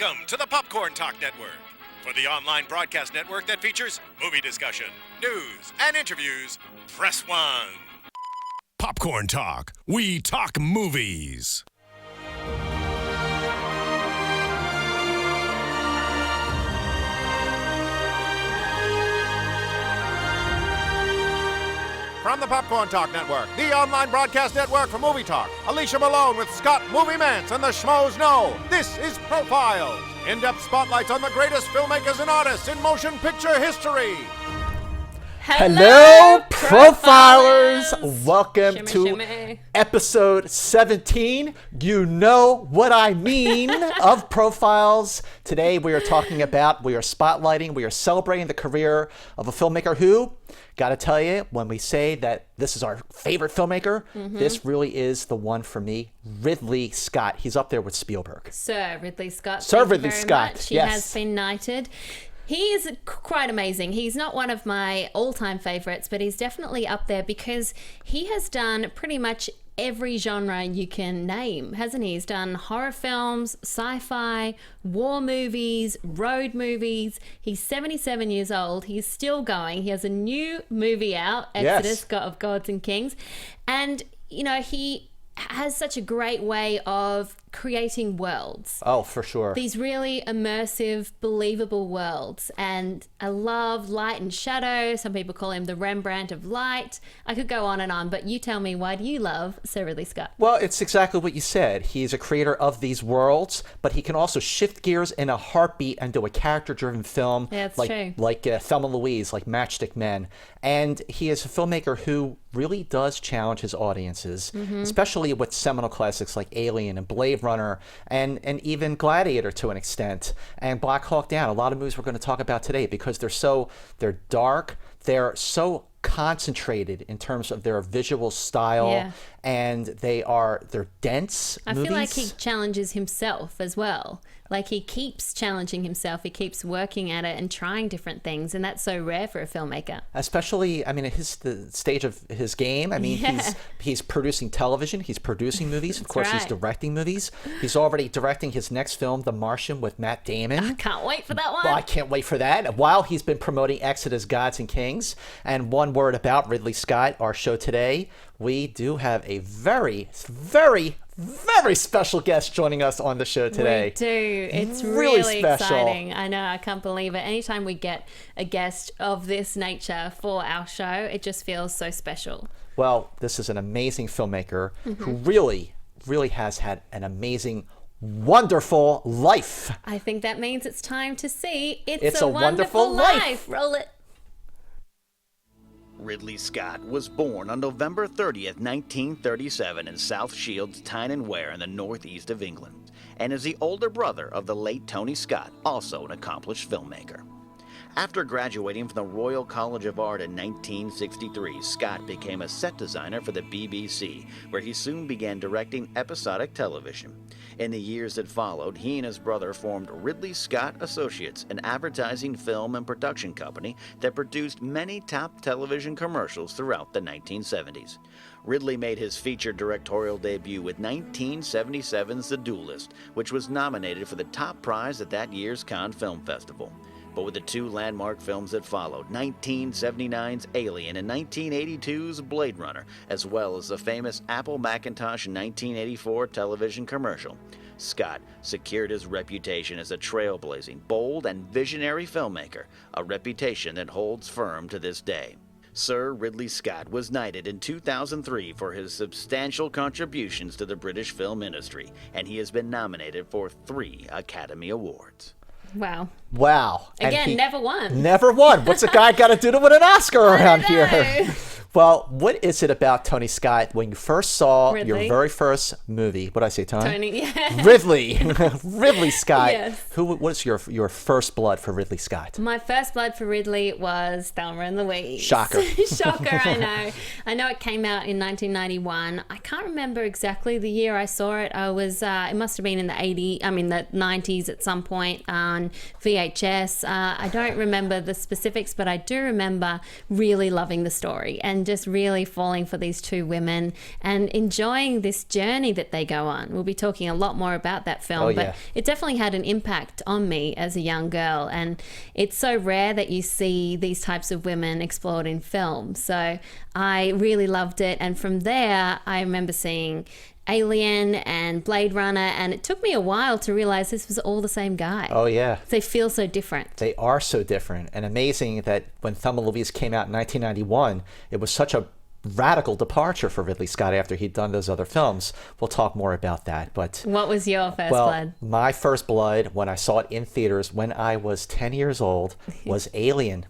Welcome to the Popcorn Talk Network, for the online broadcast network that features movie discussion, news, and interviews. Press 1. Popcorn Talk. We talk movies. From the Popcorn Talk Network, the online broadcast network for movie talk, Alicia Malone with Scott Movie Mantz and the Schmoes Know. This is Profiles, in-depth spotlights on the greatest filmmakers and artists in motion picture history. Hello, Profilers! Welcome Shimmy, to shimmy. episode 17. You know what I mean of Profiles. Today we are spotlighting, we are celebrating the career of a filmmaker who, gotta tell you, when we say that this is our favorite filmmaker, this really is the one for me, Ridley Scott. He's up there with Spielberg. Sir Ridley Scott. Sir Thank you Ridley very Scott, much. He yes. has been knighted. He is quite amazing. He's not one of my all-time favorites, but he's definitely up there because he has done pretty much every genre you can name, hasn't he? He's done horror films, sci-fi, war movies, road movies. He's 77 years old. He's still going. He has a new movie out, Exodus, God of Gods and Kings. And, you know, he has such a great way of creating worlds. Oh, for sure. These really immersive, believable worlds. And I love light and shadow. Some people call him the Rembrandt of light. I could go on, but you tell me, why do you love Sir Ridley Scott? Well, it's exactly what you said. He's a creator of these worlds, but he can also shift gears in a heartbeat and do a character-driven film. Yeah, it's like, true. Like Thelma and Louise, like Matchstick Men. And he is a filmmaker who really does challenge his audiences, especially with seminal classics like Alien and Blade Runner and even Gladiator to an extent, and Black Hawk Down. A lot of movies we're going to talk about today because they're dark, they're so concentrated in terms of their visual style, and they're dense I movies. feel like he challenges himself as well. Like he keeps challenging himself. He keeps working at it and trying different things. And that's so rare for a filmmaker. Especially, I mean, at the stage of his game. I mean, he's producing television. He's producing movies. Of course, he's directing movies. He's already directing his next film, The Martian, with Matt Damon. I can't wait for that one. Well, I can't wait for that. While he's been promoting Exodus, Gods and Kings. And one word about Ridley Scott, our show today, we do have a very, very, very special guest joining us on the show today. We do. It's Really really special. exciting. I know. I can't believe it. Anytime we get a guest of this nature for our show, it just feels so special. Well, this is an amazing filmmaker who really, really has had an amazing, wonderful life. I think that means it's time to see It's a Wonderful Life. Roll it. Ridley Scott was born on November 30th, 1937 in South Shields, Tyne and Wear in the northeast of England, and is the older brother of the late Tony Scott, also an accomplished filmmaker. After graduating from the Royal College of Art in 1963, Scott became a set designer for the BBC, where he soon began directing episodic television. In the years that followed, he and his brother formed Ridley Scott Associates, an advertising, film, and production company that produced many top television commercials throughout the 1970s. Ridley made his feature directorial debut with 1977's The Duelist, which was nominated for the top prize at that year's Cannes Film Festival. But with the two landmark films that followed, 1979's Alien and 1982's Blade Runner, as well as the famous Apple Macintosh 1984 television commercial, Scott secured his reputation as a trailblazing, bold, and visionary filmmaker, a reputation that holds firm to this day. Sir Ridley Scott was knighted in 2003 for his substantial contributions to the British film industry, and he has been nominated for 3 Academy Awards. Wow. And Again, he never won. Never won. What's a guy got to do to win an Oscar around here? know. Well, what is it about Tony Scott when you first saw your Ridley. very first movie? What did I say, Tony, yeah. Ridley. Ridley Scott. Yes. What's your first blood for Ridley Scott? My first blood for Ridley was Thelma and Louise. Shocker. Shocker, I know. I know it came out in 1991. I can't remember exactly the year I saw it. It must have been in the 90s at some point on VHS. I don't remember the specifics, but I do remember really loving the story and and just really falling for these two women and enjoying this journey that they go on. We'll be talking a lot more about that film, but it definitely had an impact on me as a young girl. And it's so rare that you see these types of women explored in film. So I really loved it. And from there, I remember seeing Alien and Blade Runner, and it took me a while to realize this was all the same guy. Oh, yeah. They feel so different. They are so different. And amazing that when Thelma and Louise came out in 1991, it was such a radical departure for Ridley Scott after he'd done those other films. We'll talk more about that. But what was your first blood? My first blood, when I saw it in theaters when I was 10 years old, was Alien.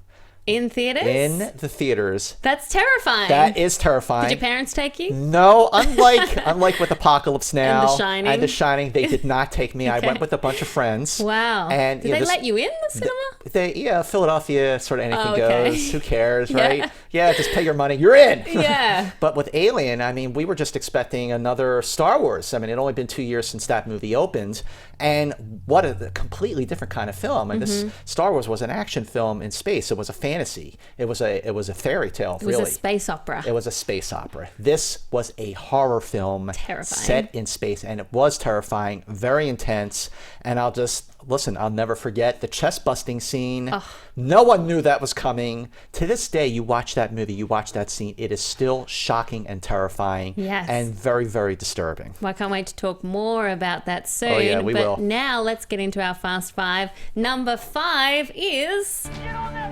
In theaters? In the theaters. That's terrifying. That is terrifying. Did your parents take you? No, unlike with Apocalypse Now and The Shining, they did not take me. I went with a bunch of friends. Wow. And did they let you in the cinema? Philadelphia, sort of anything goes. Who cares, Yeah. right? Yeah, just pay your money. You're in. Yeah. But with Alien, I mean, we were just expecting another Star Wars. I mean, it had only been 2 years since that movie opened. And what a completely different kind of film. And this Star Wars was an action film in space. It was a fantasy. It was a fairy tale, really. It was a space opera. It was a space opera. This was a horror film set in space, and it was terrifying, very intense. And I'll never forget the chest-busting scene. Ugh. No one knew that was coming. To this day, you watch that movie, you watch that scene, it is still shocking and terrifying. Yes. And very, very disturbing. Well, I can't wait to talk more about that soon. Oh, yeah, we will. But now let's get into our Fast Five. Number 5 is... Get on that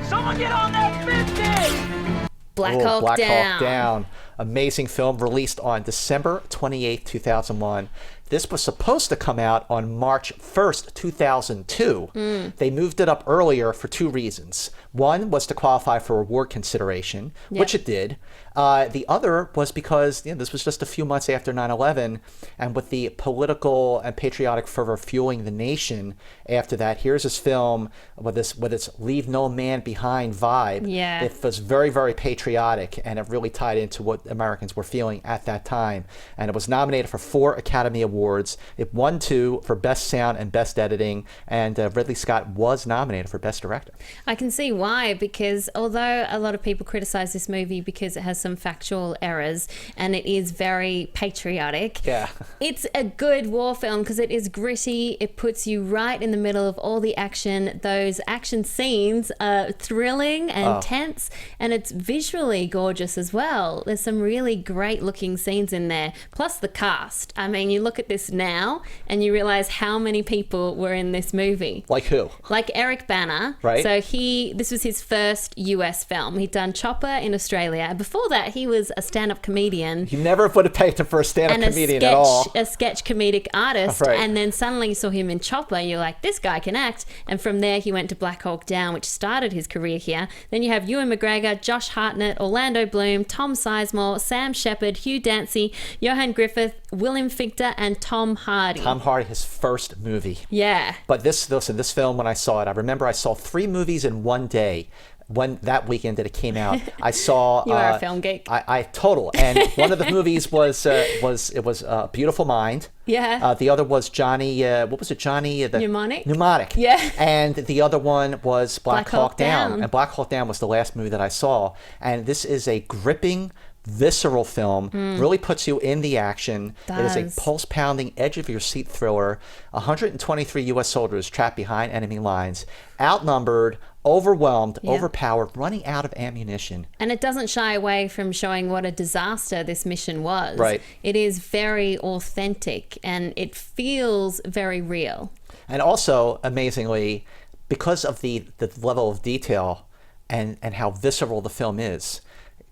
50! Someone get on that 50! Black Hawk Down. Amazing film, released on December 28th, 2001. This was supposed to come out on March 1st, 2002. They moved it up earlier for 2 reasons. One was to qualify for award consideration, which it did. The other was because this was just a few months after 9/11, and with the political and patriotic fervor fueling the nation after that, here's this film with its Leave No Man Behind vibe. Yeah. It was very, very patriotic, and it really tied into what Americans were feeling at that time. And it was nominated for 4 Academy Awards. It won 2 for Best Sound and Best Editing, and Ridley Scott was nominated for Best Director. I can see why, because although a lot of people criticize this movie because it has some factual errors and it is very patriotic, it's a good war film because it is gritty. It puts you right in the middle of all the action. Those action scenes are thrilling and tense, and it's visually gorgeous as well. There's some really great looking scenes in there, plus the cast. I mean, you look at this now and you realize how many people were in this movie. Like who? Like Eric Bana. Right. So this was his first US film. He'd done Chopper in Australia. Before that, he was a stand-up comedian. You never would have paid him for a stand-up comedian at all. A sketch comedic artist. Right. And then suddenly you saw him in Chopper. You're like, this guy can act. And from there, he went to Black Hawk Down, which started his career here. Then you have Ewan McGregor, Josh Hartnett, Orlando Bloom, Tom Sizemore, Sam Shepard, Hugh Dancy, Johan Griffith, William Fichtner, and Tom Hardy. Tom Hardy, his first movie. Yeah. But this film, when I saw it, I remember I saw 3 movies in one day. That weekend that it came out, I saw. You are a film geek. I total. And one of the movies was Beautiful Mind. Yeah. The other was Johnny. What was it? Johnny. Mnemonic. Yeah. And the other one was Black Hawk Down. Down. And Black Hawk Down was the last movie that I saw. And this is a gripping, visceral film. Really puts you in the action. It is a pulse-pounding, edge-of-your-seat thriller. 123 U.S. soldiers trapped behind enemy lines, outnumbered, overwhelmed, overpowered, running out of ammunition. And it doesn't shy away from showing what a disaster this mission was. Right. It is very authentic and it feels very real. And also, amazingly, because of the level of detail and how visceral the film is,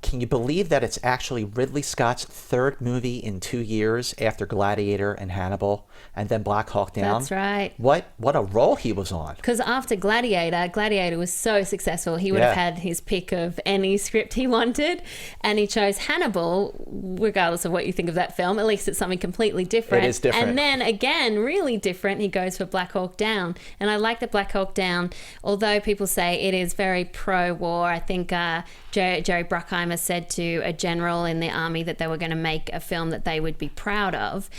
can you believe that it's actually Ridley Scott's 3rd movie in 2 years after Gladiator and Hannibal, and then Black Hawk Down? That's right. What a role he was on. Because after Gladiator was so successful, he would have had his pick of any script he wanted, and he chose Hannibal, regardless of what you think of that film. At least it's something completely different. It is different. And then again, really different, he goes for Black Hawk Down. And I like that Black Hawk Down, although people say it is very pro-war. I think Jerry Bruckheimer said to a general in the army that they were going to make a film that they would be proud of.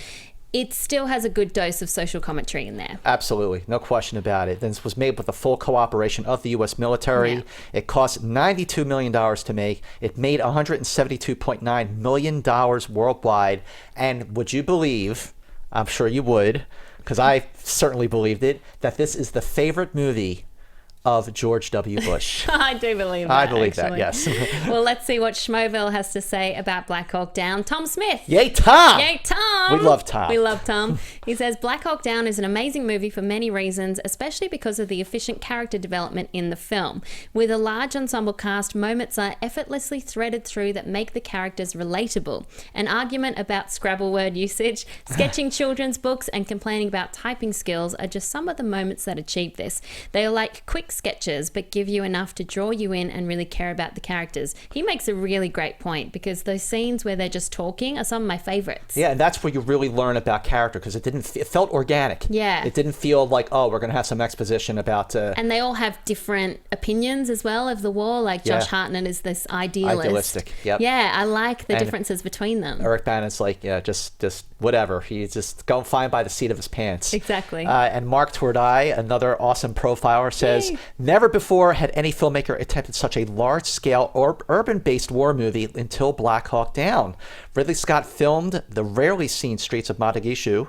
it still has a good dose of social commentary in there. Absolutely. No question about it. This was made with the full cooperation of the U.S. military. Yeah. It cost $92 million to make. It made $172.9 million worldwide. And would you believe, I'm sure you would, because I certainly believed it, that this is the favorite movie of George W. Bush. I do believe that. I believe actually. that, yes. Well, let's see what Schmoville has to say about Black Hawk Down. Tom Smith. Yay, Tom! Yay, Tom! We love Tom. We love Tom. He says Black Hawk Down is an amazing movie for many reasons, especially because of the efficient character development in the film. With a large ensemble cast, moments are effortlessly threaded through that make the characters relatable. An argument about Scrabble word usage, sketching children's books, and complaining about typing skills are just some of the moments that achieve this. They are like quick sketches, but give you enough to draw you in and really care about the characters. He makes a really great point, because those scenes where they're just talking are some of my favorites. Yeah, and that's where you really learn about character, because it felt organic. Yeah. It didn't feel like, oh, we're going to have some exposition about... And they all have different opinions as well of the war. Like Josh Hartnett is this idealist. Idealistic, yep. Yeah, I like the And differences between them. Eric Banon's like, yeah, just whatever. He's just going fine by the seat of his pants. Exactly. And Mark Tordai, another awesome profiler, says, Yay. Never before had any filmmaker attempted such a large-scale urban-based war movie until Black Hawk Down. Ridley Scott filmed the rarely seen streets of Mogadishu,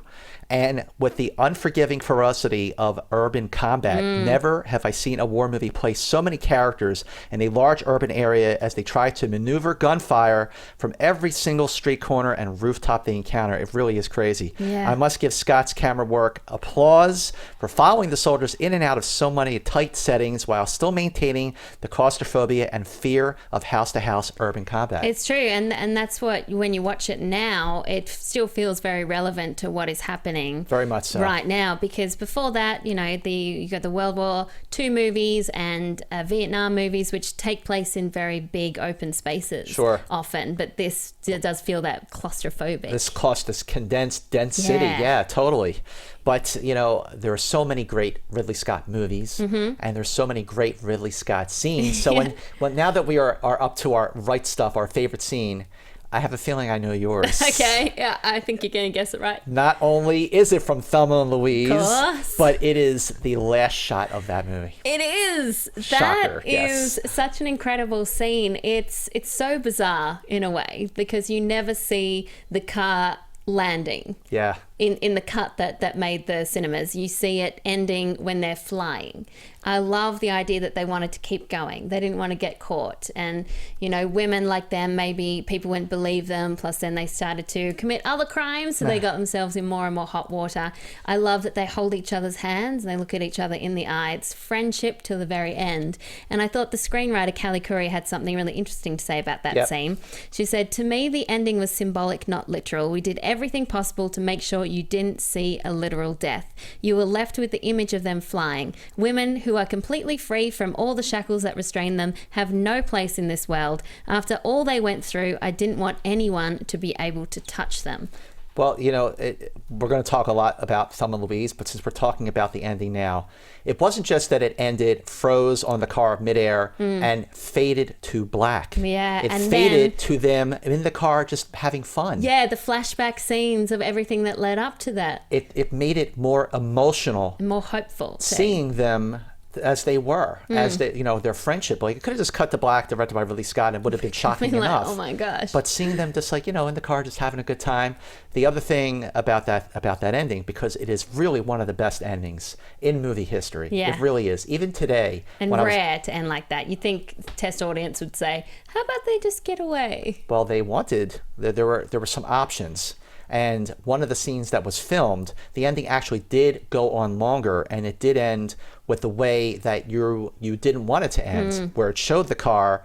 and with the unforgiving ferocity of urban combat, never have I seen a war movie place so many characters in a large urban area as they try to maneuver gunfire from every single street corner and rooftop they encounter. It really is crazy. Yeah. I must give Scott's camera work applause for following the soldiers in and out of so many tight settings while still maintaining the claustrophobia and fear of house-to-house urban combat. It's true, and that's what, when you watch it now, it still feels very relevant to what is happening Very much so. right now, because before that, you got the World War II movies and Vietnam movies, which take place in very big open spaces. Sure. Often, but this does feel that claustrophobic. This condensed, dense city. Yeah, totally. But, there are so many great Ridley Scott movies, and there's so many great Ridley Scott scenes. So when now that we are up to our right stuff, our favorite scene, I have a feeling I know yours. Okay, yeah, I think you're going to guess it right. Not only is it from Thelma and Louise, Course. but it is the last shot of that movie. It is. Shocker, That is such an incredible scene. It's so bizarre in a way, because you never see the car landing. Yeah. In the cut that made the cinemas. You see it ending when they're flying. I love the idea that they wanted to keep going. They didn't want to get caught. And, women like them, maybe people wouldn't believe them. Plus then they started to commit other crimes. So they got themselves in more and more hot water. I love that they hold each other's hands and they look at each other in the eye. It's friendship till the very end. And I thought the screenwriter Callie Curry had something really interesting to say about that scene. She said, "To me, the ending was symbolic, not literal. We did everything possible to make sure you didn't see a literal death. You were left with the image of them flying. Women who are completely free from all the shackles that restrain them have no place in this world. After all they went through, I didn't want anyone to be able to touch them." Well, we're going to talk a lot about Thelma and Louise, but since we're talking about the ending now, it wasn't just that it ended, froze on the car midair, and faded to black. Yeah, it and faded to them in the car just having fun. Yeah, the flashback scenes of everything that led up to that. It made it more emotional. More hopeful. Too. Seeing them as they were, as they, their friendship. Like, it could have just cut to black, directed by Ridley Scott, and it would have been shocking enough. Oh my gosh! But seeing them just in the car, just having a good time. The other thing about that ending, because it is really one of the best endings in movie history. Yeah. It really is. Even today, and rare to end like that. You think test audience would say, "How about they just get away?" Well, they wanted. There were some options. And one of the scenes that was filmed, the ending actually did go on longer, and it did end with the way that you didn't want it to end, where it showed the car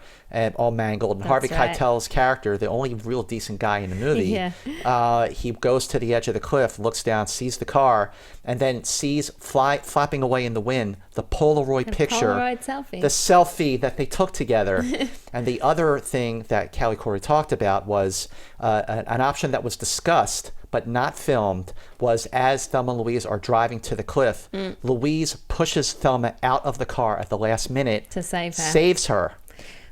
all mangled, and Harvey Keitel's character, the only real decent guy in the movie, he goes to the edge of the cliff, looks down, sees the car, and then sees flapping away in the wind the Polaroid picture, Polaroid selfie. the selfie that they took together. And the other thing that Callie Corey talked about was an option that was discussed but not filmed, was as Thelma and Louise are driving to the cliff, Louise pushes Thelma out of the car at the last minute To save her. saves her.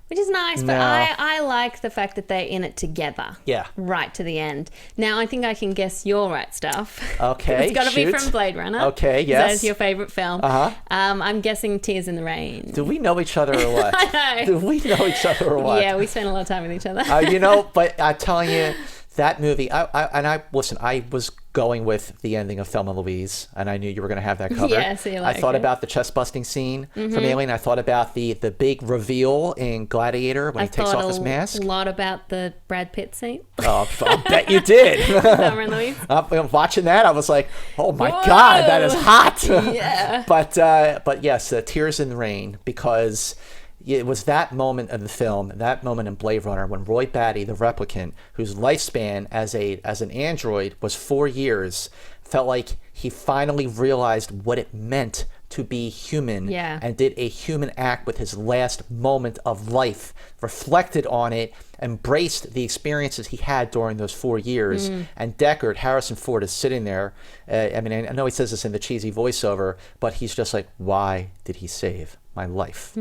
Which is nice, but No. I like the fact that they're in it together. Yeah. Right to the end. Now, I think I can guess your right stuff. Okay, It's got to be shoot. from Blade Runner. Okay, 'cause yes. That's your favourite film. Uh-huh. I'm guessing Tears in the Rain. Do we know each other or what? I know. Do we know each other or what? Yeah, we spent a lot of time with each other. But I'm telling you, that movie, I was going with the ending of Thelma and Louise, and I knew you were going to have that covered. Yeah, so you like I thought it. about the chest-busting scene from Alien. I thought about the big reveal in Gladiator when I he takes thought off his mask. a lot about the Brad Pitt scene. Oh, I bet you did. Thelma and Louise. Watching that, I was like, "Oh my God, that is hot!" Yeah. But yes, Tears in the Rain, because it was that moment of the film, that moment in Blade Runner, when Roy Batty, the replicant, whose lifespan as an android was 4 years, felt like he finally realized what it meant to be human, Yeah. and did a human act with his last moment of life, reflected on it, embraced the experiences he had during those 4 years. And Deckard, Harrison Ford, is sitting there. I know he says this in the cheesy voiceover, but he's just like, why did he save my life?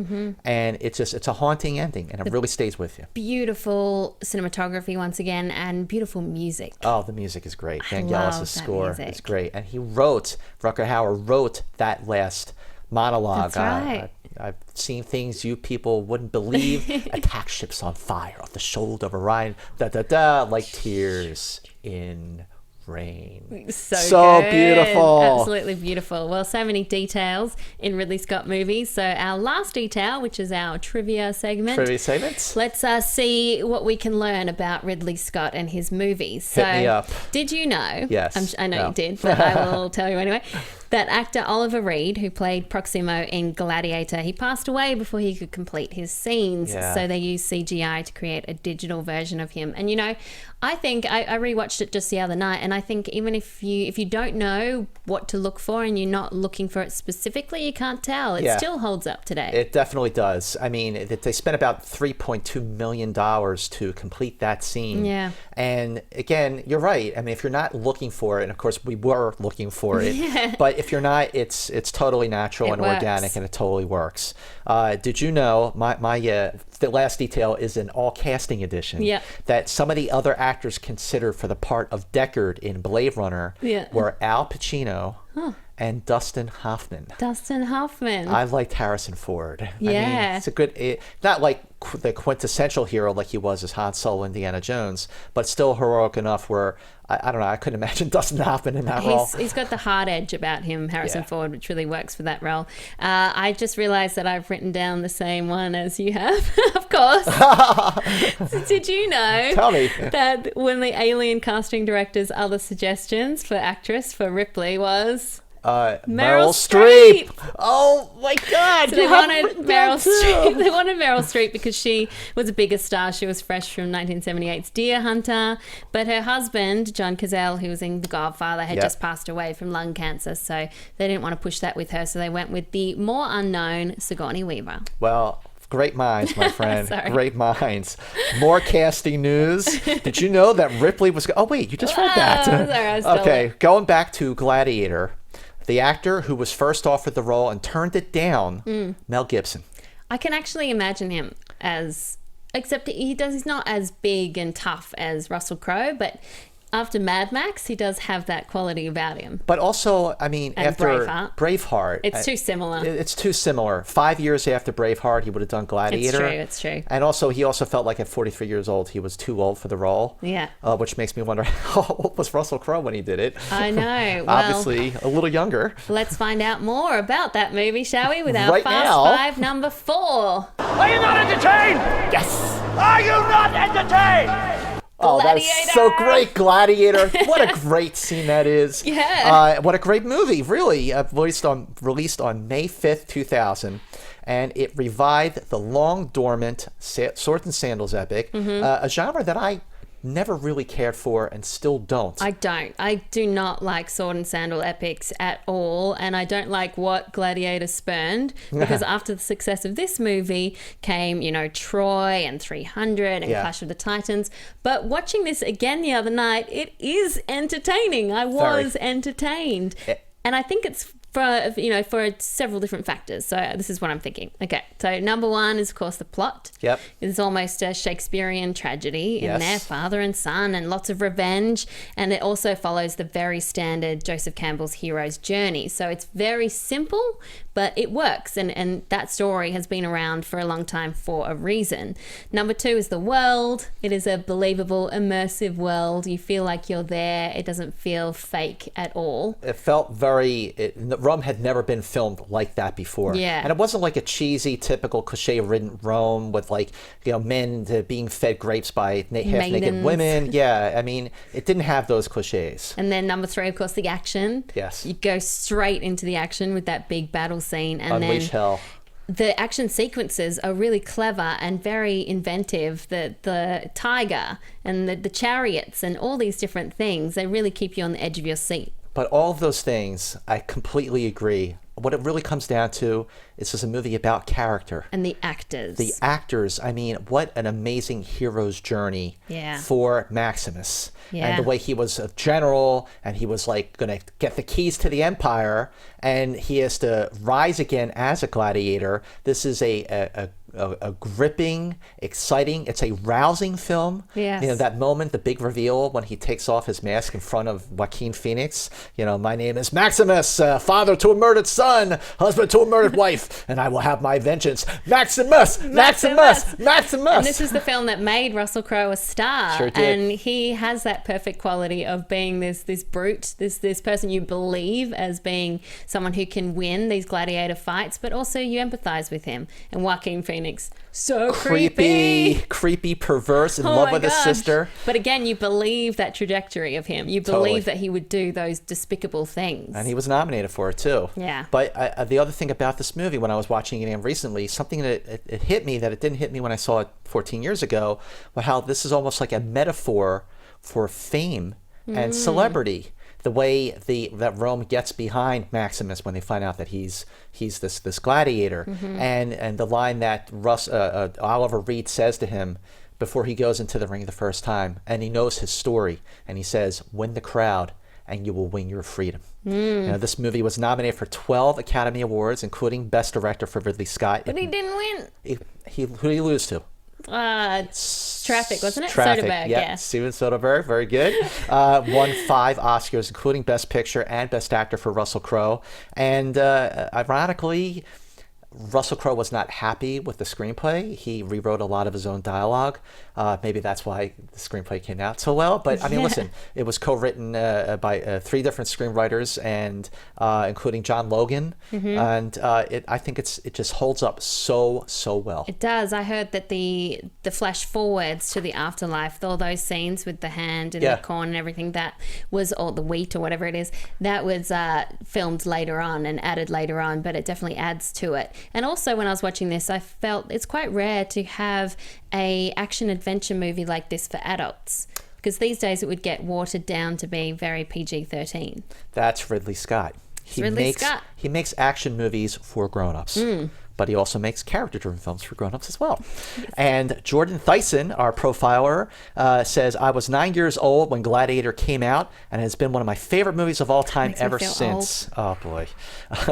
And it's a haunting ending, and it really stays with you. Beautiful cinematography once again, and beautiful music. Oh, the music is great. I Vangelis' love that score music. is great. And Rutger Hauer wrote that last monologue. That's right. I've seen things you people wouldn't believe. Attack ships on fire off the shoulder of Orion. Like tears in rain. So good. Beautiful. Absolutely beautiful. Well, so many details in Ridley Scott movies. So our last detail, which is our trivia segment. Trivia segments? Let's see what we can learn about Ridley Scott and his movies. So, Hit me up. did you know? Yes. I know No. you did, but I will tell you anyway. That actor Oliver Reed, who played Proximo in Gladiator, he passed away before he could complete his scenes. Yeah. So they used CGI to create a digital version of him. And I think I rewatched it just the other night, and I think even if you don't know what to look for and you're not looking for it specifically, you can't tell. It still holds up today. It definitely does. I mean, they spent about $3.2 million to complete that scene. Yeah. And again, you're right. I mean, if you're not looking for it, and of course we were looking for it, but if you're not, it's totally natural and works. organic, and it totally works. Did you know the last detail is an all casting edition? Yeah. That some of the other actors considered for the part of Deckard in Blade Runner were Al Pacino and Dustin Hoffman. Dustin Hoffman. I liked Harrison Ford. I mean, Yeah. it's a good, not like the quintessential hero like he was as Han Solo, Indiana Jones, but still heroic enough where I don't know, I couldn't imagine Dustin Hoffman in that role. He's got the hard edge about him, Harrison Yeah. Ford, which really works for that role. I just realized that I've written down the same one as you have, of course. Did you know Tell me. that when the Alien casting director's other suggestions for actress for Ripley was Meryl Streep. Oh my God! So they you have wanted written Meryl that too. Streep. They wanted Meryl Streep because she was a bigger star. She was fresh from 1978's Deer Hunter, but her husband, John Cazale, who was in The Godfather, had Yep. just passed away from lung cancer, so they didn't want to push that with her. So they went with the more unknown Sigourney Weaver. Well, great minds, my friend. Sorry. Great minds. More casting news. Did you know that Ripley was? Oh wait, you just read that. sorry, I stole Okay, it. going back to Gladiator. The actor who was first offered the role and turned it down, Mel Gibson. I can actually imagine him as, except he's not as big and tough as Russell Crowe, but after Mad Max, he does have that quality about him. But also, I mean, And after Braveheart. It's I- too similar. It's too similar. 5 years after Braveheart, he would have done Gladiator. It's true. And also, he also felt like at 43 years old, he was too old for the role. Yeah. Which makes me wonder, how old was Russell Crowe when he did it? I know. Well, Obviously, a little younger. let's find out more about that movie, shall we? With our Right Fast now. Five number 4. Are you not entertained? Yes! Are you not entertained? Oh, that's so Gladiator! great, Gladiator. What a great scene that is. Yeah. What a great movie, really. Released on May 5th, 2000. And it revived the long dormant Swords and Sandals epic, a genre that I never really cared for and still don't. I don't. I do not like sword and sandal epics at all, and I don't like what Gladiator spurned, because after the success of this movie came, Troy and 300 and Yeah. Clash of the Titans. But watching this again the other night, it is entertaining. I was entertained. And I think it's for several different factors. So this is what I'm thinking. Okay, so number one is, of course, the plot. Yep. It's almost a Shakespearean tragedy in Yes. there, father and son, and lots of revenge. And it also follows the very standard Joseph Campbell's hero's journey. So it's very simple, but it works. And that story has been around for a long time for a reason. Number two is the world. It is a believable, immersive world. You feel like you're there. It doesn't feel fake at all. It felt Rome had never been filmed like that before. Yeah. And it wasn't like a cheesy, typical cliche-ridden Rome with men being fed grapes by half-naked Maidens. women. Yeah, I mean, it didn't have those cliches. And then number three, of course, the action. Yes. You go straight into the action with that big battle scene. And Unleash then hell. the action sequences are really clever and very inventive. The tiger and the chariots and all these different things, they really keep you on the edge of your seat. But all of those things, I completely agree. What it really comes down to is this is a movie about character. And the actors. The actors, I mean, what an amazing hero's journey Yeah. for Maximus. Yeah. And the way he was a general and he was going to get the keys to the empire and he has to rise again as a gladiator. This is a gripping, exciting, it's a rousing film. Yes. That moment, the big reveal when he takes off his mask in front of Joaquin Phoenix. My name is Maximus, father to a murdered son, husband to a murdered wife, and I will have my vengeance. Maximus! Maximus! Maximus! And this is the film that made Russell Crowe a star. Sure did. And he has that perfect quality of being this brute, this person you believe as being someone who can win these gladiator fights, but also you empathize with him. And Joaquin Phoenix, so creepy, perverse, in Oh love my with his gosh. sister. But again, you believe that trajectory of him. You Totally. believe that he would do those despicable things. And he was nominated for it too. Yeah. But the other thing about this movie, when I was watching it again recently, something that it hit me that it didn't hit me when I saw it 14 years ago, was how this is almost like a metaphor for fame and celebrity. The way that Rome gets behind Maximus when they find out that he's this gladiator, and the line that Oliver Reed says to him before he goes into the ring the first time, and he knows his story, and he says, "Win the crowd, and you will win your freedom." This movie was nominated for 12 Academy Awards, including Best Director for Ridley Scott. But he didn't win. Who did he lose to? Traffic, wasn't it? Traffic, Soderbergh, yeah. yeah. Steven Soderbergh, very good. Won 5 Oscars, including Best Picture and Best Actor for Russell Crowe. And ironically, Russell Crowe was not happy with the screenplay. He rewrote a lot of his own dialogue. Maybe that's why the screenplay came out so well. But I mean, listen, it was co-written by 3 different screenwriters, and including John Logan. And I think it just holds up so well. It does. I heard that the flash forwards to the afterlife, all those scenes with the hand and Yeah. the corn and everything, that was, or the wheat or whatever it is, that was filmed later on and added later on, but it definitely adds to it. And also when I was watching this, I felt it's quite rare to have a action adventure movie like this for adults, because these days it would get watered down to be very PG-13. That's Ridley Scott. He makes action movies for grown-ups. But he also makes character-driven films for grown-ups as well. And Jordan Thyssen, our profiler, says, "I was 9 years old when Gladiator came out, and it has been one of my favorite movies of all time Makes me ever feel since." Oh, boy.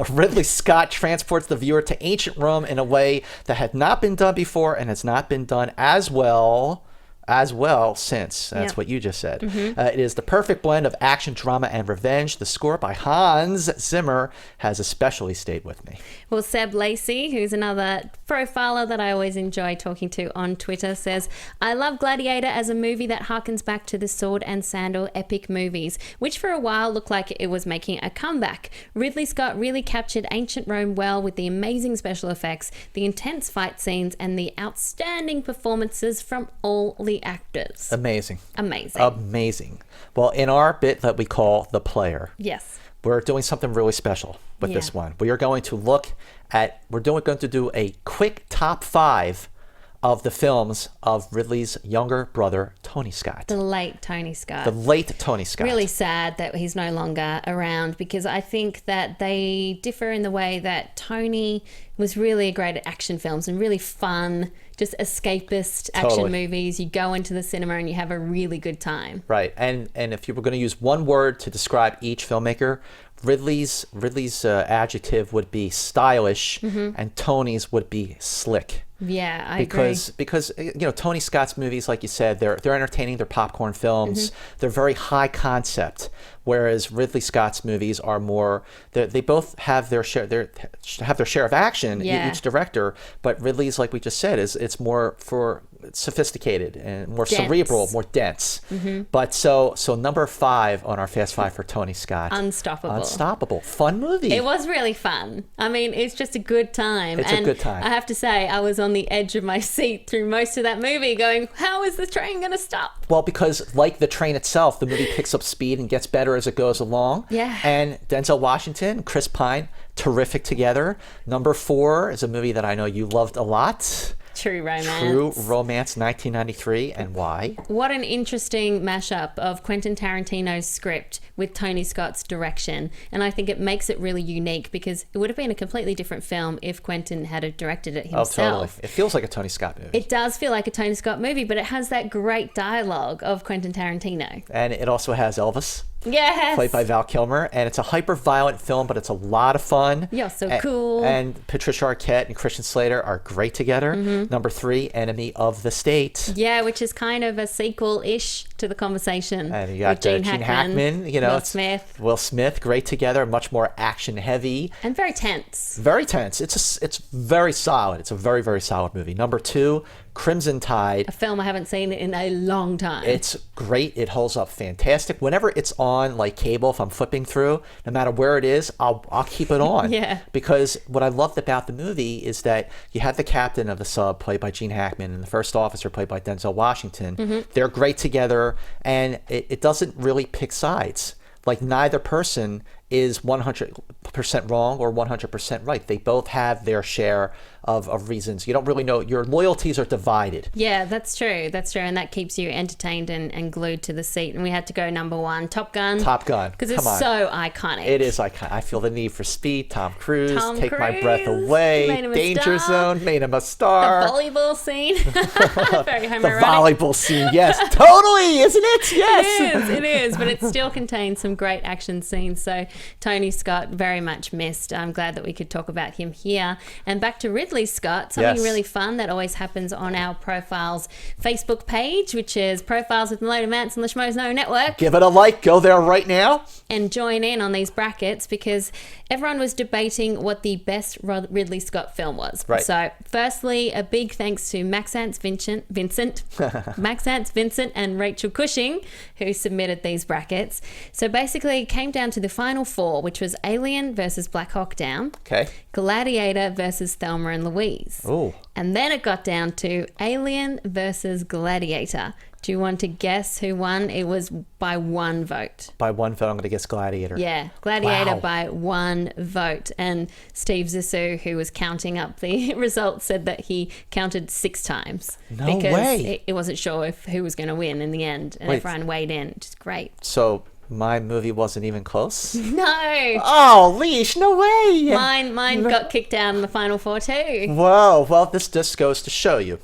Ridley Scott transports the viewer to ancient Rome in a way that had not been done before and has not been done as well since. That's what you just said. It is the perfect blend of action, drama, and revenge. The score by Hans Zimmer has especially stayed with me. Well, Seb Lacey, who's another profiler that I always enjoy talking to on Twitter, says, "I love Gladiator as a movie that harkens back to the sword and sandal epic movies, which for a while looked like it was making a comeback. Ridley Scott really captured ancient Rome well with the amazing special effects, the intense fight scenes, and the outstanding performances from all the actors." Amazing. Amazing. Well, in our bit that we call The Player, Yes. we're doing something really special with this Yeah. one. We are going to going to do a quick top 5 of the films of Ridley's younger brother, Tony Scott. The late Tony Scott. The late Tony Scott. Really sad that he's no longer around, because I think that they differ in the way that Tony was really great at action films and really fun, just escapist action movies. You go into the cinema and you have a really good time. Right. And if you were going to use one word to describe each filmmaker, Ridley's adjective would be stylish, and Tony's would be slick. Yeah, I agree. Because Tony Scott's movies, like you said, they're entertaining. They're popcorn films. They're very high concept. Whereas Ridley Scott's movies are more. They both have their share. Have their share of action. Each director, but Ridley's, like we just said, it's more for sophisticated and more cerebral, more dense. But so number 5 on our Fast Five for Tony Scott. Unstoppable. Fun movie. It was really fun. I mean, it's just a good time. It's a good time. I have to say, I was on the edge of my seat through most of that movie going, how is the train going to stop? Well, because like the train itself, the movie picks up speed and gets better as it goes along. Yeah. And Denzel Washington, Chris Pine, terrific together. Number 4 is a movie that I know you loved a lot. True Romance. True Romance, 1993, and why? What an interesting mashup of Quentin Tarantino's script with Tony Scott's direction. And I think it makes it really unique because it would have been a completely different film if Quentin had directed it himself. Oh, totally. It feels like a Tony Scott movie. It does feel like a Tony Scott movie, but it has that great dialogue of Quentin Tarantino. And it also has Elvis. Yes. Played by Val Kilmer. And it's a hyper-violent film, but it's a lot of fun. You're so cool. And Patricia Arquette and Christian Slater are great together. Number 3, Enemy of the State. Yeah, which is kind of a sequel-ish to The Conversation. And you got Gene Hackman. Will Smith, great together. Much more action-heavy. And very tense. Very tense. It's very solid. It's a very, very solid movie. Number 2, Crimson Tide. A film I haven't seen in a long time. It's great. It holds up fantastic. Whenever it's on like cable, if I'm flipping through, no matter where it is, I'll keep it on. Yeah. Because what I loved about the movie is that you have the captain of the sub played by Gene Hackman and the first officer played by Denzel Washington. They're great together, and it doesn't really pick sides. Like neither person is 100% wrong or 100% right. They both have their share of reasons. You don't really know. Your loyalties are divided. Yeah, that's true. That's true. And that keeps you entertained and glued to the seat. And we had to go number 1, Top Gun. Top Gun. Because it's so iconic. It is iconic. I feel the need for speed. Tom Cruise. Take my breath away. Danger Zone. Made him a star. The volleyball scene. Very homoerotic. The volleyball scene. Yes, totally. Isn't it? Yes. It is. But it still contains some great action scenes. So Tony Scott, very much missed. I'm glad that we could talk about him here. And back to Ridley Scott, something really fun that always happens on our Profiles Facebook page, which is Profiles with Malone and Mantz on the Schmoes Know Network. Give it a like. Go there right now. And join in on these brackets because everyone was debating what the best Ridley Scott film was. Right. So firstly, a big thanks to Maxence Vincent, and Rachel Cushing, who submitted these brackets. So basically it came down to the final 4, which was Alien versus Black Hawk Down. Okay. Gladiator versus Thelma and Louise. Ooh. And then it got down to Alien versus Gladiator. Do you want to guess who won? It was by 1 vote. By 1 vote, I'm going to guess Gladiator. Yeah, Gladiator Wow. by 1 vote. And Steve Zissou, who was counting up the results, said that he counted 6 times. No because way. He wasn't sure who was going to win in the end. And everyone weighed in, which is great. So my movie wasn't even close? No. Oh, Leash, no way. Mine got kicked out in the final 4 too. Whoa. Well, this just goes to show you.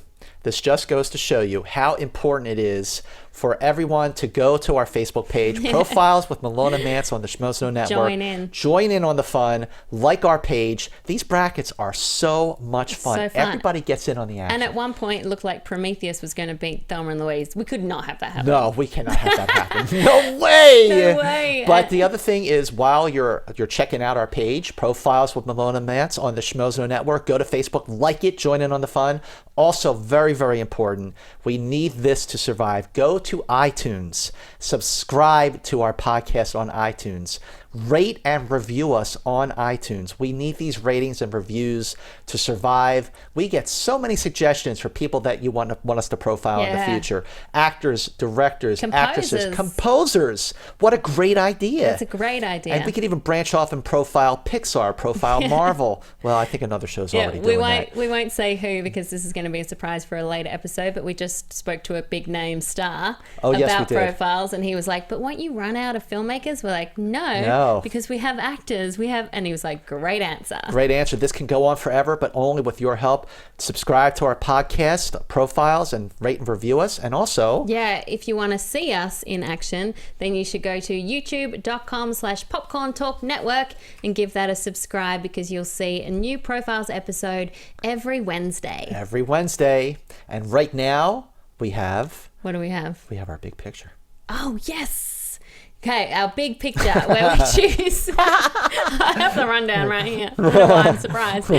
How important it is for everyone to go to our Facebook page, Profiles with Malone and Mantz on the Schmoes Know Network. Join in on the fun. Like our page. These brackets are so much fun. So fun. Everybody gets in on the action. And at one point, it looked like Prometheus was going to beat Thelma and Louise. We could not have that happen. No, we cannot have that happen. No way. No way. But the other thing is, while you're checking out our page, Profiles with Malone and Mantz on the Schmoes Know Network, go to Facebook, like it, join in on the fun. Also, very, very important, we need this to survive. Go to iTunes, subscribe to our podcast on iTunes, rate and review us on iTunes. We need these ratings and reviews to survive. We get so many suggestions for people that you want us to profile in the future. Actors, directors, actresses, composers. What a great idea. That's a great idea. And we could even branch off and profile Pixar, profile Marvel. Well, I think another show's already doing that. We won't say who because this is going to be a surprise for a later episode, but we just spoke to a big name star about Profiles, and he was like, but won't you run out of filmmakers? We're like, no. know. Because we have actors, and he was like, great answer. Great answer. This can go on forever, but only with your help. Subscribe to our podcast profiles and rate and review us. And also, yeah, if you want to see us in action, then you should go to youtube.com/Popcorn Talk Network and give that a subscribe, because you'll see a new Profiles episode every Wednesday. Every Wednesday. And right now, we have... What do we have? We have our big picture. Oh, yes. Okay, our big picture where we choose... I have the rundown right here. I don't know why I'm surprised.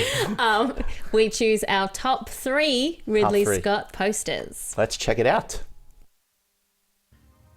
We choose our top 3 Ridley Scott posters. Let's check it out.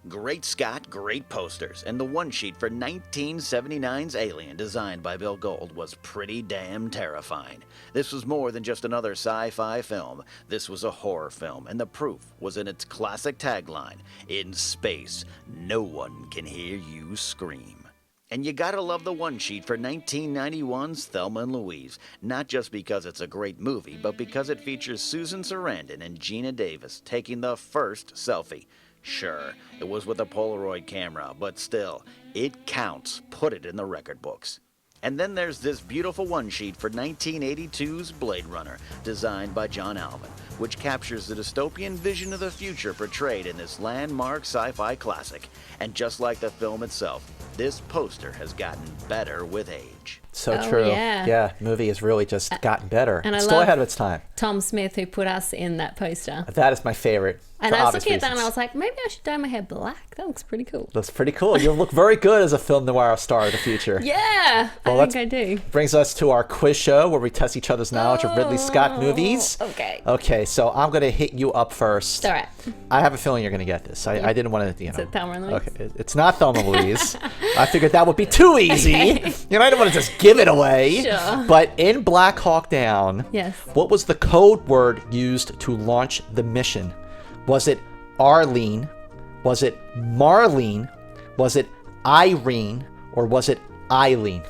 Great Scott, great posters, and the one sheet for 1979's Alien, designed by Bill Gold, was pretty damn terrifying. This was more than just another sci-fi film. This was a horror film, and the proof was in its classic tagline, "In space, no one can hear you scream." And you gotta love the one sheet for 1991's Thelma and Louise, not just because it's a great movie, but because it features Susan Sarandon and Gina Davis taking the first selfie. Sure, it was with a Polaroid camera, but still, it counts. Put it in the record books. And then there's this beautiful one sheet for 1982's Blade Runner, designed by John Alvin, which captures the dystopian vision of the future portrayed in this landmark sci-fi classic. And just like the film itself, this poster has gotten better with age. So true. Yeah. Movie has really just gotten better. And It's I still love ahead of its time. Tom Smith, who put us in that poster. That is my favorite. And for I was obvious looking at that and I reasons. was like, maybe I should dye my hair black. That looks pretty cool. That's pretty cool. You look very good as a film noir star of the future. Yeah, Well, I think I do. Brings us to our quiz show where we test each other's knowledge of Ridley Scott movies. Okay. Okay, so I'm going to hit you up first. All right. I have a feeling you're going to get this. I didn't want to, Is it Thelma and Louise? Okay, it's not Thelma and Louise. I figured that would be too easy. I didn't want to just give it away. Sure. But in Black Hawk Down, Yes. what was the code word used to launch the mission? Was it Arlene? Was it Marlene? Was it Irene? Or was it Eileen?